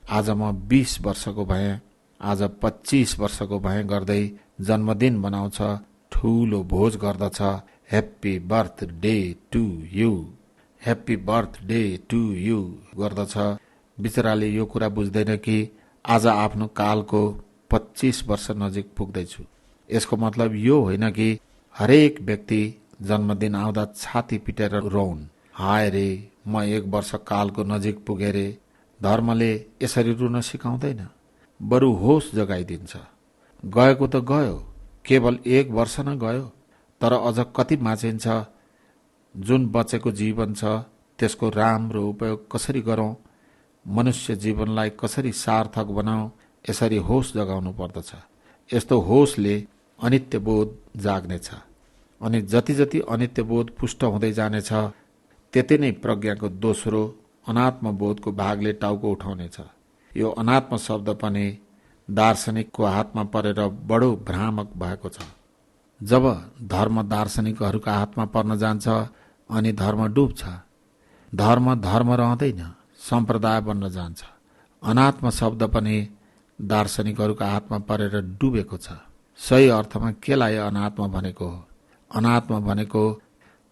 आज म 20 वर्षको भएँ, आज 25 वर्षको भएँ गर्दै जन्मदिन मनाउँछ, ठूलो भोज गर्दछ। Happy birthday to you, happy birthday to you गर्दछ। बिचराले यो कुरा बुझ्दैन कि आज आफ्नो कालको 25 वर्ष नजिक पुग्दैछु। यसको मतलब यो होइन कि हरेक व्यक्ति जन्मदिन आउँदा छाती पिटेर रोउन्, हाय रे म 1 वर्ष कालको नजिक पुगे रे। धर्मले यसरी रुन सिकाउँदैन, बरु होस जगाइदिन्छ। गएको त गयो, केवल 1 वर्ष न गयो, तर अझ कति बाँचिन्छ। जुन बचेको जीवन छ त्यसको राम्रो उपयोग कसरी गरौँ, मनुष्य जीवनलाई कसरी सार्थक बनाऊ, यसरी होस जगाउनु पर्दछ। यस्तो होसले अनित्य बोध जाग्नेछ, अनि जति जति अनित्य बोध पुष्ट हुँदै जानेछ त्यति नै प्रज्ञाको दोस्रो अनात्म बोधको भागले टाउको उठाउनेछ। यो अनात्म शब्द पनि दार्शनिकको हातमा परेर बडो भ्रामक भएको छ। जब धर्म दार्शनिकहरूका हातमा पर्न जान्छ अनि धर्म डुब्छ। धर्म रहँदैन, सम्प्रदाय बन्न जान्छ। अनात्म शब्द पनि दार्शनिकहरूका हातमा परेर डुबेको छ। सही अर्थमा केलाई अनात्म भनेको हो? अनात्म भनेको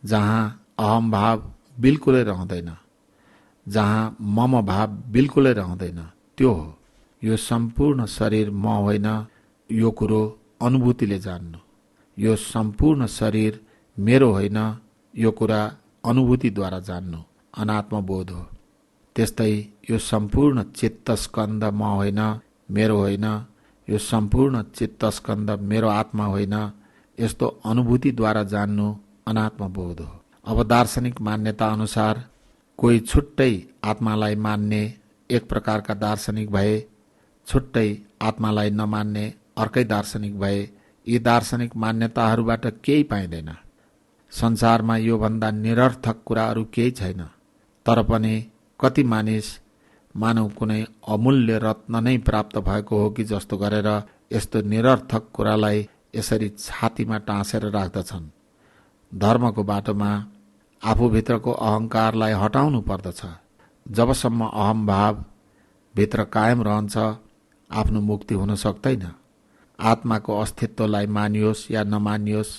जहाँ अहम भाव बिल्कुलै रहँदैन, जहाँ मम भाव बिल्कुलै रहँदैन, त्यो हो। यो सम्पूर्ण शरीर म होइन, यो कुरो अनुभूतिले जान्नु। यो सम्पूर्ण शरीर मेरो होइन, यो कुरा अनुभूतिद्वारा जान्नु अनात्मबोध हो। त्यस्तै यो सम्पूर्ण चित्तस्कन्द म होइन, मेरो होइन, यो सम्पूर्ण चित्तस्कन्द मेरो आत्मा होइन, यस्तो अनुभूतिद्वारा जान्नु अनात्मबोध हो। अब दार्शनिक मान्यता अनुसार कोही छुट्टै आत्मालाई मान्ने एक प्रकारका दार्शनिक भए, छुट्टै आत्मालाई नमान्ने अर्कै दार्शनिक भए, यी दार्शनिक मान्यताहरूबाट केही पाइँदैन। संसारमा योभन्दा निरर्थक कुराहरू केही छैन। तर पनि कति मानिस मानव कुनै अमूल्य रत्न नै प्राप्त भएको हो कि जस्तो गरेर यस्तो निरर्थक कुरालाई यसरी छातीमा टाँसेर राख्दछन्। धर्मको बाटोमा आफूभित्रको अहङ्कारलाई हटाउनु पर्दछ। जबसम्म अहमभाव भित्र कायम रहन्छ, आफ्नो मुक्ति हुन सक्दैन। आत्माको अस्तित्वलाई मानियोस् या नमानियोस्,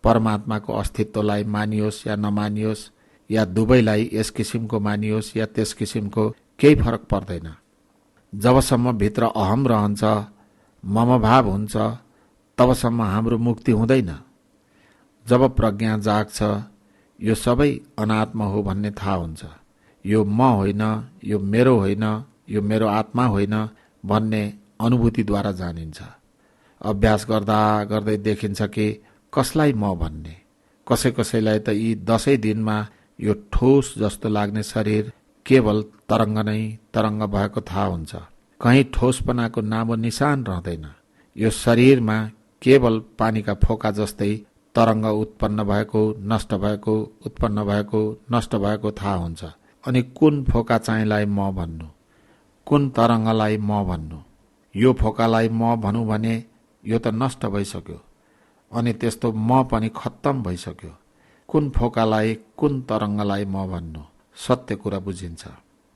परमात्माको अस्तित्वलाई मानियोस् या नमानियोस्, या दुवैलाई यस किसिमको मानियोस् या त्यस किसिमको, केही फरक पर्दैन। जबसम्म भित्र अहम रहन्छ, ममभाव हुन्छ, तबसम्म हाम्रो मुक्ति हुँदैन। जब प्रज्ञा जाग्छ, यो सबै अनात्म हो भन्ने थाहा हुन्छ। यो म होइन, यो मेरो होइन, यो मेरो आत्मा होइन भन्ने अनुभूतिद्वारा जानिन्छ। अभ्यास गर्दा गर्दै देखिन्छ कि कसलाई म भन्ने। कसै कसैलाई त यी 10 दिनमा यो ठोस जस्तो लाग्ने शरीर केवल तरङ्ग नै तरङ्ग भएको थाहा हुन्छ। कहीँ ठोसपनाको नामो निशान रहँदैन। यो शरीरमा केवल पानीका फोका जस्तै तरङ्ग उत्पन्न भएको, नष्ट भएको, उत्पन्न भएको, नष्ट भएको थाहा हुन्छ। अनि कुन फोका चाहिँलाई म भन्नु, कुन तरङ्गलाई म भन्नु। यो फोकालाई म भनौँ भने यो त नष्ट भइसक्यो, अनि त्यस्तो म पनि खत्तम भइसक्यो। कुन फोकालाई, कुन तरङ्गलाई म भन्नु, सत्य कुरा बुझिन्छ।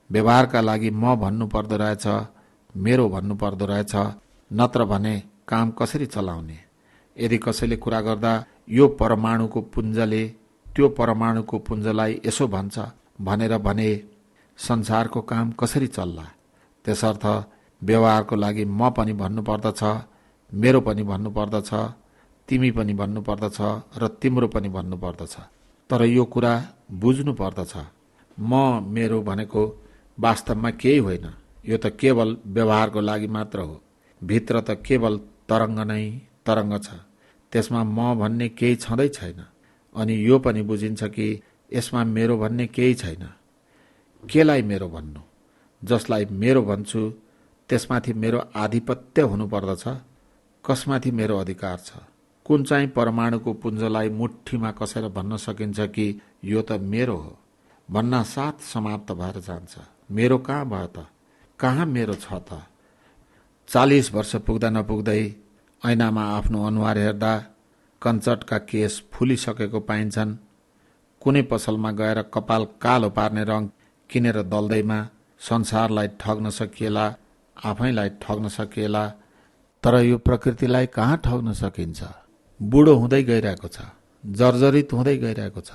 व्यवहारका लागि म भन्नु पर्दो रहेछ, मेरो भन्नु पर्दो रहेछ, नत्र भने काम कसरी चलाउने। यदि कसैले कुरा गर्दा यो परमाणुको पुञ्जले त्यो परमाणुको पुञ्जलाई यसो भन्छ भनेर भने संसारको काम कसरी चल्ला। त्यसर्थ व्यवहारको लागि म पनि भन्नु पर्दछ, मेरो पनि भन्नु पर्दछ, तिमी पनि भन्नु पर्दछ र तिम्रो पनि भन्नु पर्दछ। तर यो कुरा बुझ्नु पर्दछ, म मेरो भनेको वास्तवमा केही होइन। यो त केवल व्यवहारको लागि मात्र हो। भित्र त केवल तरङ्ग नै तरङ्ग छ, त्यसमा म भन्ने केही छँदै छैन। अनि यो पनि बुझिन्छ कि यसमा मेरो भन्ने केही छैन। केलाई मेरो भन्नु? जसलाई मेरो भन्छु त्यसमाथि मेरो आधिपत्य हुनुपर्दछ। कसमाथि मेरो अधिकार छ? कुन चाहिँ परमाणुको पुञ्जलाई मुठीमा कसेर भन्न सकिन्छ कि यो त मेरो हो? भन्नासाथ समाप्त भएर जान्छ। मेरो कहाँ भयो त? कहाँ मेरो छ त? 40 वर्ष पुग्दा नपुग्दै ऐनामा आफ्नो अनुहार हेर्दा कञ्चटका केस फुलिसकेको पाइन्छन्। कुनै पसलमा गएर कपाल कालो पार्ने रङ किनेर दल्दैमा संसारलाई ठग्न सकिएला, आफैलाई ठग्न सकिएला। तर यो प्रकृतिलाई कहाँ ठग्न सकिन्छ? बुढो हुँदै गइरहेको छ, जर्जरित हुँदै गइरहेको छ,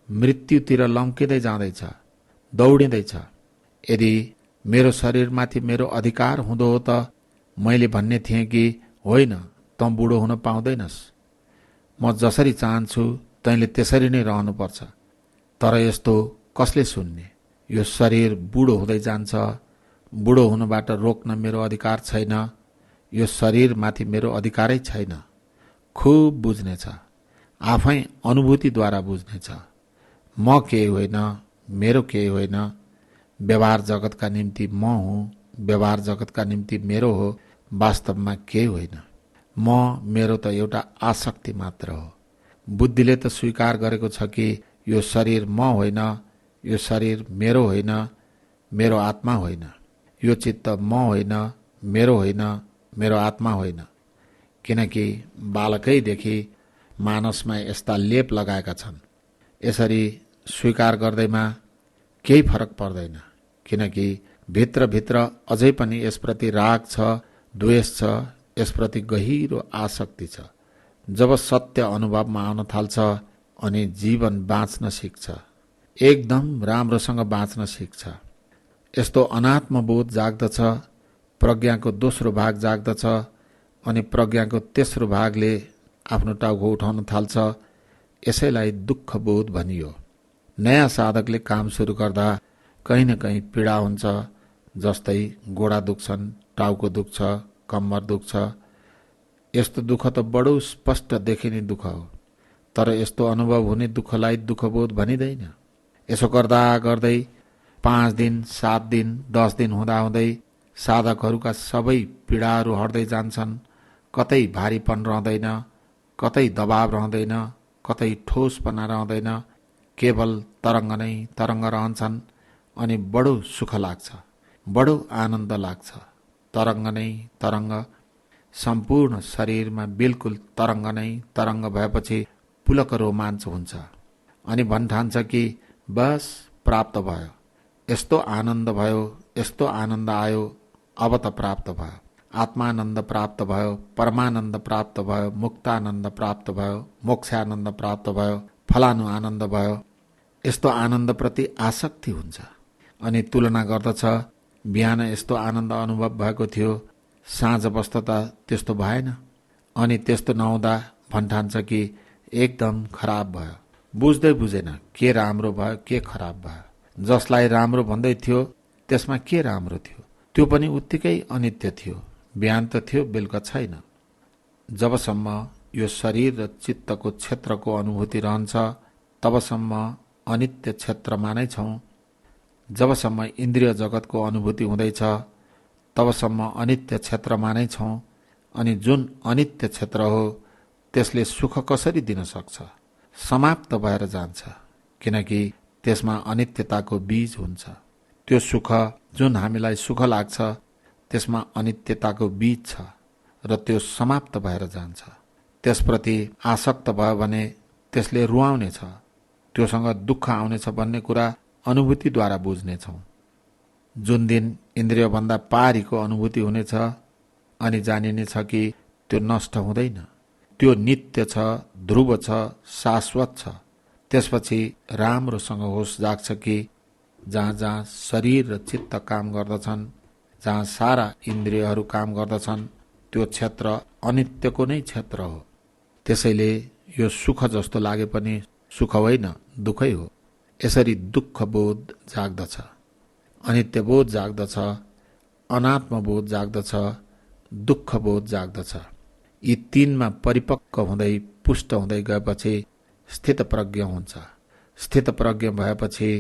मृत्युतिर लम्किँदै जाँदैछ, दौडिँदैछ। यदि मेरो शरीरमाथि मेरो अधिकार हुँदो हो त मैले भन्ने थिएँ कि होइन, तँ बुढो हुन पाउँदैनस्, म जसरी चाहन्छु तैँले त्यसरी नै रहनुपर्छ। तर यस्तो कसले सुन्ने? यो शरीर बुढो हुँदै जान्छ, बुढो हुनबाट रोक्न मेरो अधिकार छैन। यो शरीरमाथि मेरो अधिकारै छैन। खुब बुझ्नेछ, आफै अनुभूतिद्वारा बुझ्नेछ। म केही होइन, मेरो केही होइन। व्यवहार जगतका निम्ति म हुँ, व्यवहार जगतका निम्ति मेरो हो, वास्तवमा केही होइन। म मेरो त एउटा आसक्ति मात्र हो। बुद्धिले त स्वीकार गरेको छ कि यो शरीर म होइन, यो शरीर मेरो होइन, मेरो आत्मा होइन। यो चित्त म होइन, मेरो होइन, मेरो आत्मा होइन। किनकि बालकैदेखि मानसमा यस्ता लेप लगाएका छन्। यसरी स्वीकार गर्दैमा केही फरक पर्दैन, किनकि भित्रभित्र अझै पनि यसप्रति राग छ, द्वेष छ, यसप्रति गहिरो आसक्ति छ। जब सत्य अनुभवमा आउन थाल्छ अनि जीवन बाँच्न सिक्छ, एकदम राम्रोसँग बाँच्न सिक्छ। यस्तो अनात्मबोध जाग्दछ, प्रज्ञाको दोस्रो भाग जाग्दछ, अनि प्रज्ञाको तेस्रो भागले आफ्नो टाउको उठाउन थाल्छ। यसैलाई दुःख बोध भनियो। नयाँ साधकले काम सुरु गर्दा कहीँ न कहीँ पीडा हुन्छ, जस्तै गोडा दुख्छन्, टाउको दुख्छ, कम्मर दुख्छ। यस्तो दुःख त बडो स्पष्ट देखिने दुःख हो, तर यस्तो अनुभव हुने दुःखलाई दुःखबोध भनिँदैन। यसो गर्दा गर्दै 5 दिन, 7 दिन, 10 दिन हुँदाहुँदै साधकहरूका सबै पीडाहरू हट्दै जान्छन्। कतै भारीपन रहँदैन, कतै दबाव रहँदैन, कतै ठोसपना रहँदैन, केवल तरङ्ग नै तरङ्ग रहन्छन्। अनि बडो सुख लाग्छ, बडो आनन्द लाग्छ। तरङ्ग नै तरङ्ग, सम्पूर्ण शरीरमा बिल्कुल तरङ्ग नै तरङ्ग भएपछि पुलक रोमाञ्च हुन्छ। अनि भन्ठान्छ कि बस प्राप्त भयो, यस्तो आनन्द भयो, यस्तो आनन्द आयो, अब त प्राप्त भयो। आत्मानन्द प्राप्त भयो, परमानन्द प्राप्त भयो, मुक्तानन्द प्राप्त भयो, मोक्षानन्द प्राप्त भयो, फलानु आनन्द भयो। यस्तो आनन्दप्रति आसक्ति हुन्छ। अनि तुलना गर्दछ, बिहान यस्तो आनन्द अनुभव भएको थियो, साँझ बस्दा त त्यस्तो भएन। अनि त्यस्तो नहुँदा भन्ठान्छ कि एकदम खराब भयो। बुझ्दै बुझेन के राम्रो भयो के खराब भयो। जसलाई राम्रो भन्दै थियो त्यसमा के राम्रो थियो? त्यो पनि उत्तिकै अनित्य थियो। बिहान त थियो, बेलुका छैन। जबसम्म यो शरीर र चित्तको क्षेत्रको अनुभूति रहन्छ तबसम्म अनित्य क्षेत्रमा नै छौँ। जबसम्म इन्द्रिय जगतको अनुभूति हुँदैछ तबसम्म अनित्य क्षेत्रमा नै छौँ। अनि जुन अनित्य क्षेत्र हो त्यसले सुख कसरी दिन सक्छ? समाप्त भएर जान्छ, किनकि त्यसमा अनित्यताको बीज हुन्छ। त्यो सुख जुन हामीलाई सुख लाग्छ त्यसमा अनित्यताको बीज छ र त्यो समाप्त भएर जान्छ। त्यसप्रति आसक्त भयो भने त्यसले रुवाउनेछ, त्योसँग दुःख आउनेछ भन्ने कुरा अनुभूतिद्वारा बुझ्नेछौँ। जुन दिन इन्द्रियभन्दा पारीको अनुभूति हुनेछ अनि जानिनेछ कि त्यो नष्ट हुँदैन, त्यो नित्य छ, ध्रुव छ, शाश्वत छ। त्यसपछि राम्रोसँग होस जाग्छ कि जहाँ जहाँ शरीर र चित्त काम गर्दछन्, जहाँ सारा इन्द्रियहरू काम गर्दछन्, त्यो क्षेत्र अनित्यको नै क्षेत्र हो। त्यसैले यो सुख जस्तो लागे पनि सुख होइन, दुःखै हो। यसरी दुःख बोध जाग्दछ, अनित्य बोध जाग्दछ, अनात्म बोध जाग्दछ, दुःख बोध जाग्दछ। यी तीनमा परिपक्व हुँदै पुष्ट हुँदै गएपछि स्थित प्रज्ञ हुन्छ। स्थित प्रज्ञ भएपछि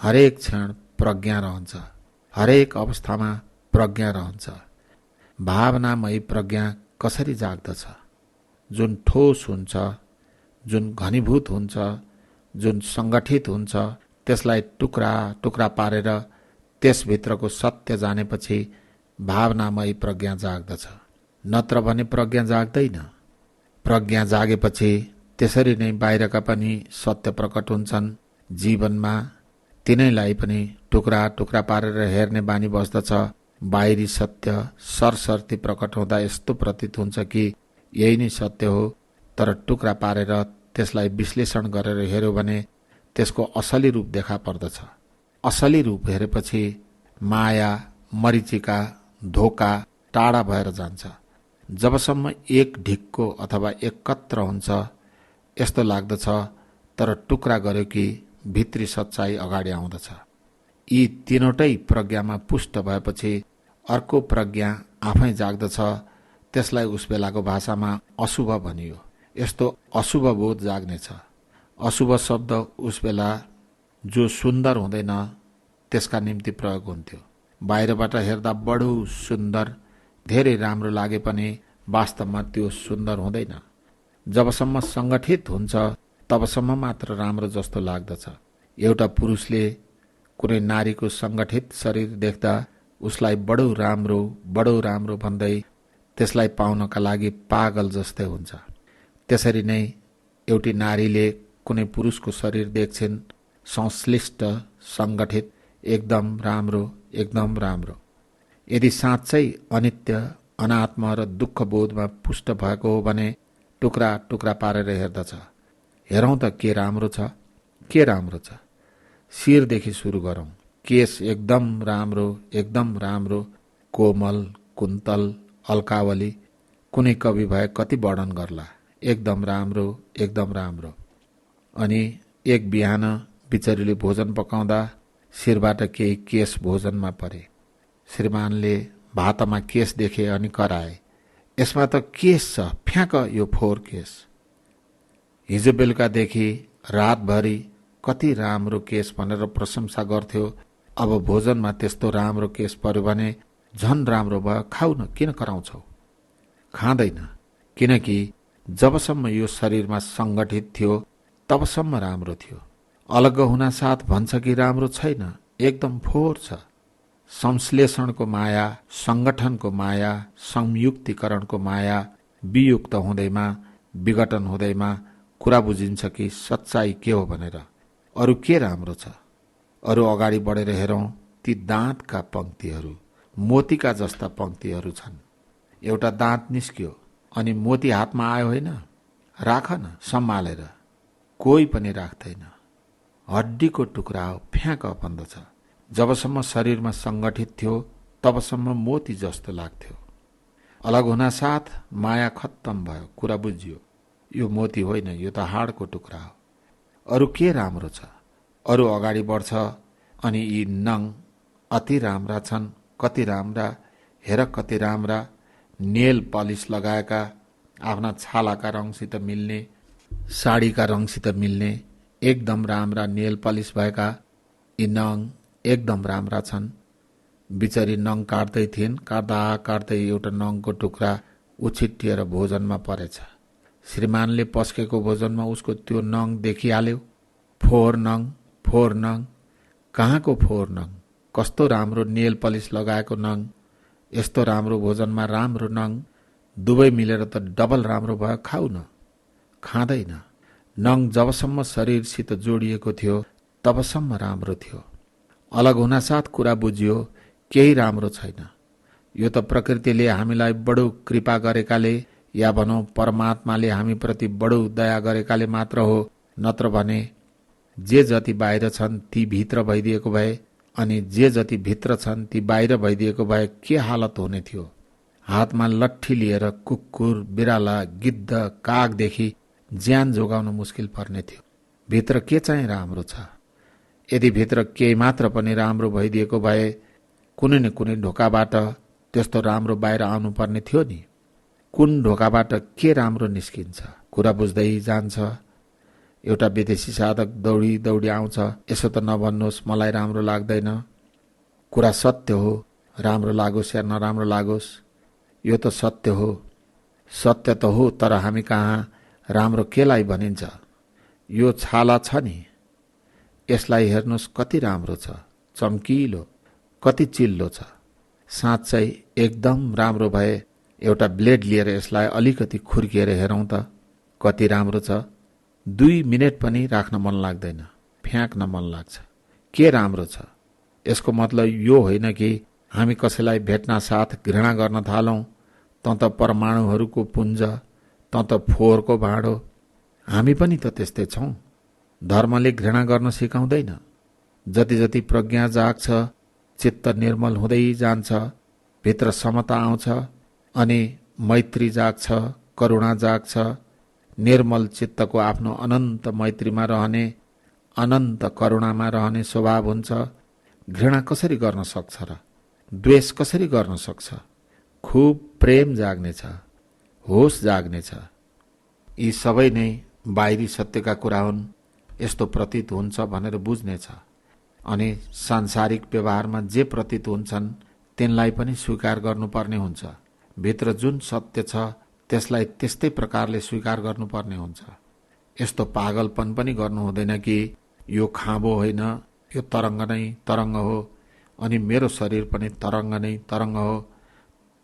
हरेक क्षण प्रज्ञा रहन्छ, हरेक अवस्थामा प्रज्ञा रहन्छ। भावनामयी प्रज्ञा कसरी जाग्दछ? जुन ठोस हुन्छ, जुन घनीभूत हुन्छ, जुन सङ्गठित हुन्छ, त्यसलाई टुक्रा टुक्रा पारेर त्यसभित्रको सत्य जानेपछि भावनामयी प्रज्ञा जाग्दछ। नत्र भने प्रज्ञा जाग्दैन। प्रज्ञा जागेपछि त्यसरी नै बाहिरका पनि सत्य प्रकट हुन्छन्। जीवनमा तिनैलाई पनि टुक्रा टुक्रा पारेर हेर्ने बानी बस्दछ। बाहिरी सत्य सरसर्ती प्रकट हुँदा यस्तो प्रतीत हुन्छ कि यही नै सत्य हो, तर टुक्रा पारेर त्यसलाई विश्लेषण गरेर हेर्यो भने त्यसको असली रूप देखा पर्दछ। असली रूप हेरेपछि माया, मरीचिका, धोका टाढा भएर जान्छ। जबसम्म एक ढिक्को अथवा एकत्र हुन्छ यस्तो लाग्दछ, तर टुक्रा गर्यो कि भित्री सच्चाई अगाडि आउँदछ। यी तीनवटै प्रज्ञामा पुष्ट भएपछि अर्को प्रज्ञा आफै जाग्दछ। त्यसलाई उस बेलाको भाषामा अशुभ भनियो। यस्तो अशुभ बोध जाग्नेछ। अशुभ शब्द उस बेला जो सुन्दर हुँदैन त्यसका निम्ति प्रयोग हुन्थ्यो। बाहिरबाट हेर्दा बडो सुन्दर, धेरै राम्रो लागे पनि वास्तवमा त्यो सुन्दर हुँदैन। जबसम्म सङ्गठित हुन्छ तबसम्म मात्र राम्रो जस्तो लाग्दछ। एउटा पुरुषले कुनै नारीको सङ्गठित शरीर देख्दा उसलाई बडो राम्रो भन्दै त्यसलाई पाउनका लागि पागल जस्तै हुन्छ। त्यसरी नै एउटी नारीले कुनै पुरुषको शरीर देख्छिन्, संश्लिष्ट, सङ्गठित, एकदम राम्रो। यदि साँच्चै अनित्य, अनात्म र दुःख बोधमा पुष्ट भएको हो भने टुक्रा टुक्रा पारेर हेर्दछ। हेरौँ त के राम्रो छ। शिरदेखि सुरु गरौँ। केश एकदम राम्रो, कोमल, कुन्तल, अल्कावली, कुनै कवि भए कति वर्णन गर्ला, एकदम राम्रो एकदम राम्रो। अनि एक बिहान बिचरीले भोजन पकाउँदा शिरबाट केही केश भोजनमा परे। श्रीमानले भातमा केश देखे अनि कराए, यसमा त केश छ, फ्याँक यो फोहोर केश। हिजो बेलुकादेखि रातभरि कति राम्रो केश भनेर प्रशंसा गर्थ्यो, अब भोजनमा त्यस्तो राम्रो केश पर्यो भने झन राम्रो भयो, खाउ न, किन कराउँछौ? खाँदैन, किनकि जबसम्म यो शरीरमा सङ्गठित थियो तबसम्म राम्रो थियो। अलग्ग हुनासाथ भन्छ कि राम्रो छैन, एकदम फोहोर छ। संश्लेषणको माया, सङ्गठनको माया, संयुक्तिकरणको माया वियुक्त हुँदैमा, विघटन हुँदैमा कुरा बुझिन्छ कि सच्चाइ के हो भनेर। अरू के राम्रो छ? अरू अगाडि बढेर हेरौँ, ती दाँतका पङ्क्तिहरू, मोतीका जस्ता पङ्क्तिहरू छन्। एउटा दाँत निस्क्यो अनि मोती हातमा आयो होइन, राख न सम्हालेर। कोही पनि राख्दैन, हड्डीको टुक्रा हो, फ्याँक भन्दछ। जबसम्म शरीरमा सङ्गठित थियो तबसम्म मोती जस्तो लाग्थ्यो। अलग हुनासाथ माया खत्तम भयो, कुरा बुझियो यो मोती होइन, यो त हाडको टुक्रा हो। अरू के राम्रो छ? अरू अगाडि बढ्छ अनि यी नङ अति राम्रा छन्, कति राम्रा, हेर कति राम्रा, नेल पलिस लगाएका, आफ्ना छालाका रङसित मिल्ने, साडीका रङसित मिल्ने, एकदम राम्रा नेल पलिस भएका यी नङ एकदम राम्रा छन्। बिचरी नङ काट्दै थिइन्, काट्दै एउटा नङको टुक्रा उछिट्टिएर भोजनमा परेछ। श्रीमानले पस्केको भोजनमा उसको त्यो नङ देखिहाल्यो। फोहोर नङ, फोहोर नङ, कहाँको फोहोर नङ? कस्तो राम्रो नेल पलिस लगाएको नङ, यस्तो राम्रो भोजनमा राम्रो नङ, दुवै मिलेर त डबल राम्रो भयो, खाउ न। खाँदैन। नङ जबसम्म शरीरसित जोडिएको थियो तबसम्म राम्रो थियो। अलग हुनासाथ कुरा बुझियो केही राम्रो छैन। यो त प्रकृतिले हामीलाई बडो कृपा गरेकाले, या भनौँ परमात्माले हामीप्रति बडो दया गरेकाले मात्र हो, नत्र भने जे जति बाहिर छन् ती भित्र भइदिएको भए, अनि जे जति भित्र छन् ती बाहिर भइदिएको भए के हालत हुने थियो? हातमा लट्ठी लिएर कुकुर, बिराला, गिद्ध, कागदेखि ज्यान जोगाउन मुस्किल पर्ने थियो। भित्र के चाहिँ राम्रो छ? यदि भित्र केही मात्र पनि राम्रो भइदिएको भए कुनै न कुनै ढोकाबाट त्यस्तो राम्रो बाहिर आउनुपर्ने थियो नि। कुन ढोकाबाट के राम्रो निस्किन्छ? कुरा बुझ्दै जान्छ। एउटा विदेशी साधक दौडी दौडी आउँछ, यसो त नभन्नुहोस्, मलाई राम्रो लाग्दैन। कुरा सत्य हो, राम्रो लागोस् या नराम्रो लागोस्, यो त सत्य हो। सत्य त हो, तर हामी कहाँ राम्रो केलाई भनिन्छ? यो छाला छ नि, यसलाई हेर्नुहोस् कति राम्रो छ, चम्किलो, कति चिल्लो छ। साँच्चै एकदम राम्रो भए एउटा ब्लेड लिएर यसलाई अलिकति खुर्किएर हेरौँ त कति राम्रो छ। 2 मिनेट पनि राख्न मन लाग्दैन, फ्याँक्न मन लाग्छ। के राम्रो छ? यसको मतलब यो होइन कि हामी कसैलाई भेट्न साथ घृणा गर्न थालौँ, त त परमाणुहरूको पुञ्ज, त त फोहोरको भाँडो। हामी पनि त त्यस्तै छौँ। धर्मले घृणा गर्न सिकाउँदैन। जति जति प्रज्ञा जाग्छ, चित्त निर्मल हुँदै जान्छ, भित्र समता आउँछ, अनि मैत्री जाग्छ, करुणा जाग्छ। निर्मल चित्तको आफ्नो अनन्त मैत्रीमा रहने, अनन्त करुणामा रहने स्वभाव हुन्छ। घृणा कसरी गर्न सक्छ र? द्वेष कसरी गर्न सक्छ? खुब प्रेम जाग्नेछ, होस जाग्नेछ। यी सबै नै बाहिरी सत्यका कुरा हुन्, यस्तो प्रतीत हुन्छ भनेर बुझ्नेछ। अनि सांसारिक व्यवहारमा जे प्रतीत हुन्छन् तिनलाई पनि स्वीकार गर्नुपर्ने हुन्छ। भित्र जुन सत्य छ त्यसलाई त्यस्तै प्रकारले स्वीकार गर्नुपर्ने हुन्छ। यस्तो पागलपन पनि गर्नु हुँदैन कि यो खाँबो होइन, यो तरङ्ग नै तरङ्ग हो, अनि मेरो शरीर पनि तरङ्ग नै तरङ्ग हो,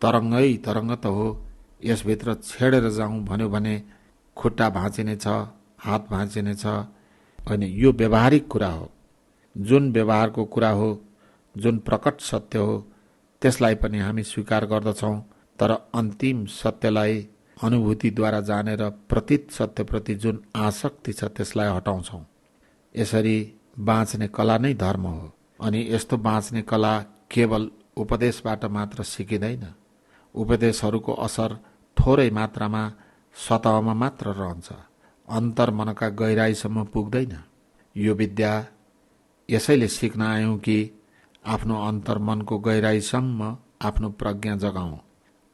तरङ्गै तरङ्ग त हो, यसभित्र छेडेर जाउँ भन्यो भने खुट्टा भाँचिने छ, हात भाँचिने छ। अनि यो व्यवहारिक कुरा हो। जुन व्यवहारको कुरा हो, जुन प्रकट सत्य हो, त्यसलाई पनि हामी स्वीकार गर्दछौँ, तर अन्तिम सत्यलाई अनुभूतिद्वारा जानेर प्रतीत सत्यप्रति जुन आसक्ति छ त्यसलाई हटाउँछौँ। यसरी बाँच्ने कला नै धर्म हो। अनि यस्तो बाँच्ने कला केवल उपदेशबाट मात्र सिकिँदैन। उपदेशहरूको असर थोरै मात्रामा सतहमा मात्र रहन्छ, अन्तर्मनका गहिराईसम्म पुग्दैन। यो विद्या यसैले सिक्न आयौँ कि आफ्नो अन्तर्मनको गहिराईसम्म आफ्नो प्रज्ञा जगाउँ।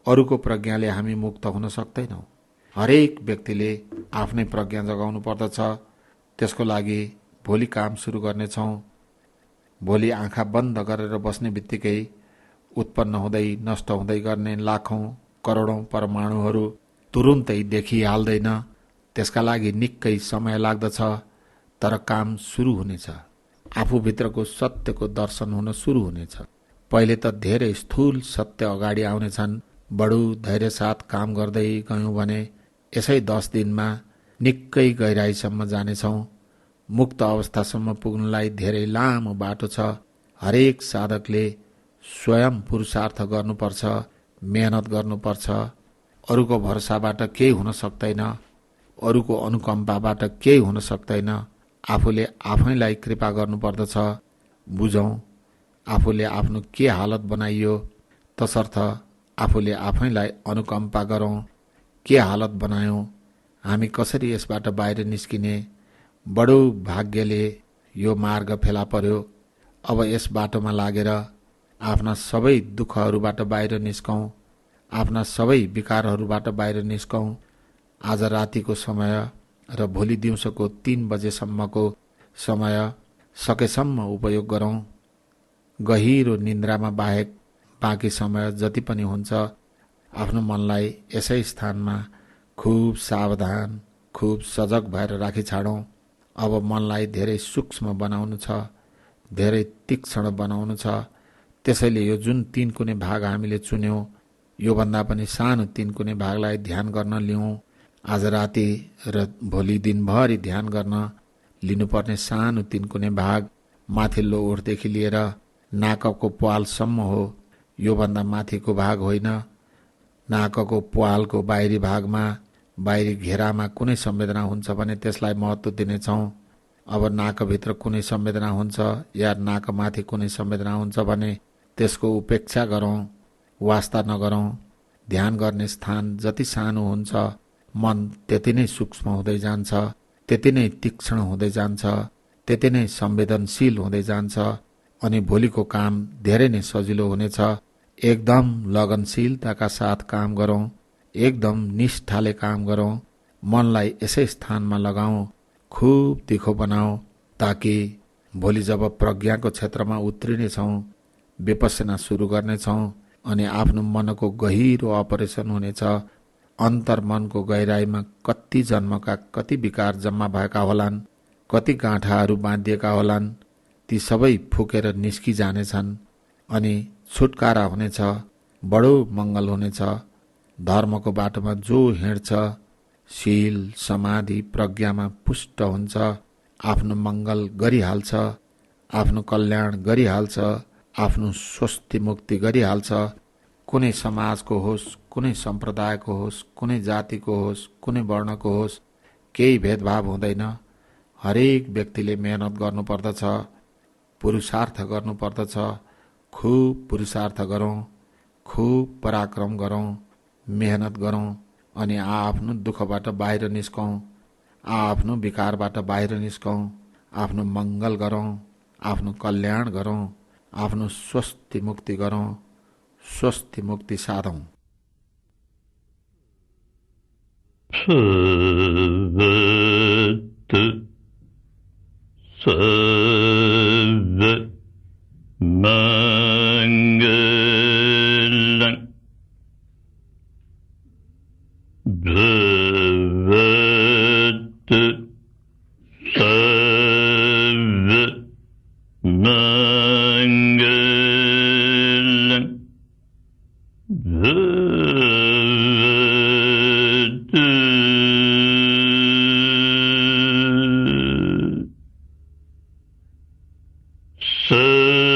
अरूको प्रज्ञाले हामी मुक्त हुन सक्दैनौँ। हरेक व्यक्तिले आफ्नै प्रज्ञा जगाउनु पर्दछ। त्यसको लागि भोलि काम सुरु गर्नेछौँ। भोलि आँखा बन्द गरेर बस्ने बित्तिकै उत्पन्न हुँदै नष्ट हुँदै गर्ने लाखौं करोडौं परमाणुहरू तुरुन्तै देखिहाल्दैन। त्यसका लागि निकै समय लाग्दछ, तर काम सुरु हुनेछ। आफूभित्रको सत्यको दर्शन हुन सुरु हुनेछ। पहिले त धेरै स्थूल सत्य अगाडि आउनेछन्। बडो धैर्य साथ काम गर्दै गयौँ भने यसै 10 दिनमा निकै गहिराईसम्म जानेछौँ। मुक्त अवस्थासम्म पुग्नलाई धेरै लामो बाटो छ। हरेक साधकले स्वयं पुरुषार्थ गर्नुपर्छ, मेहनत गर्नुपर्छ। अरूको भरोसाबाट केही हुन सक्दैन, अरूको अनुकम्पाबाट केही हुन सक्दैन। आफूले आफैलाई कृपा गर्नुपर्दछ। बुझौँ, आफूले आफ्नो के हालत बनाइयो, तसर्थ आफूले आफैलाई अनुकम्पा गरौँ। के हालत बनायौँ, हामी कसरी यसबाट बाहिर निस्किने? बडो भाग्यले यो मार्ग फेला पर्यो। अब यस बाटोमा लागेर आफ्ना सबै दुःखहरूबाट बाहिर निस्कौँ, आफ्ना सबै विकारहरूबाट बाहिर निस्कौँ। आज रातिको समय र भोलि दिउँसोको 3 बजेसम्मको समय सकेसम्म उपयोग गरौँ। गहिरो निन्द्रामा बाहेक बाँकी समय जति पनि हुन्छ आफ्नो मनलाई यसै स्थानमा खुब सावधान, खुब सजग भएर राखी छाडौँ। अब मनलाई धेरै सूक्ष्म बनाउनु छ, धेरै तीक्ष्ण बनाउनु छ। त्यसैले यो जुन 3 कुने भाग हामीले चुन्यौँ, योभन्दा पनि सानो 3 कुने भागलाई ध्यान गर्न लिउँ। आज राति र भोलि दिनभरि ध्यान गर्न लिनुपर्ने सानो 3 कुने भाग माथिल्लो ओठदेखि लिएर नाकको प्वालसम्म हो। योभन्दा माथिको भाग होइन। नाकको प्वालको बाहिरी भागमा, बाहिरी घेरामा कुनै संवेदना हुन्छ भने त्यसलाई महत्त्व दिनेछौँ। अब नाकभित्र कुनै संवेदना हुन्छ या नाकमाथि कुनै संवेदना हुन्छ भने त्यसको उपेक्षा गरौँ, वास्ता नगरौँ। ध्यान गर्ने स्थान जति सानो हुन्छ, मन त्यति नै सूक्ष्म हुँदै जान्छ, त्यति नै तीक्ष्ण हुँदै जान्छ, त्यति नै संवेदनशील हुँदै जान्छ। अनि भोलिको काम धेरै नै सजिलो हुनेछ। एकदम लगनशीलताका साथ काम गरौँ, एकदम निष्ठाले काम गरौँ। मनलाई यसै स्थानमा लगाऊ, खुब तिखो बनाऊ, ताकि भोलि जब प्रज्ञाको क्षेत्रमा उत्रिनेछौँ, विपස්සना सुरु गर्नेछौँ अनि आफ्नो मनको गहिरो अपरेसन हुनेछ। अन्तर्मनको गहिराईमा कति जन्मका कति विकार जम्मा भएका होलान्, कति गाँठाहरू बाँधिएका होलान्, ती सबै फुकेर निस्किजानेछन् अनि छुटकारा हुनेछ। बडो मङ्गल हुनेछ। धर्मको बाटोमा जो हिँड्छ, शील, समाधि, प्रज्ञामा पुष्ट हुन्छ, आफ्नो मङ्गल गरिहाल्छ, आफ्नो कल्याण गरिहाल्छ, आफ्नो स्वस्ति मुक्ति गरिहाल्छ। कुनै समाजको होस्, कुनै सम्प्रदायको होस्, कुनै जातिको होस्, कुनै वर्णको होस्, केही भेदभाव हुँदैन। हरेक व्यक्तिले मेहनत गर्नुपर्दछ, पुरुषार्थ गर्नुपर्दछ। खुब पुरुषार्थ गरौँ, खुब पराक्रम गरौँ, मेहनत गरौँ अनि आफ्नो दुःखबाट बाहिर निस्कौँ, आफ्नो विकारबाट बाहिर निस्कौँ, आफ्नो मङ्गल गरौँ, आफ्नो कल्याण गरौँ, आफ्नो स्वस्ति मुक्ति गरौँ, स्वस्ति मुक्ति साधौँ। Mangalam Bhavat Sarva Mangalam Bhavat Sarva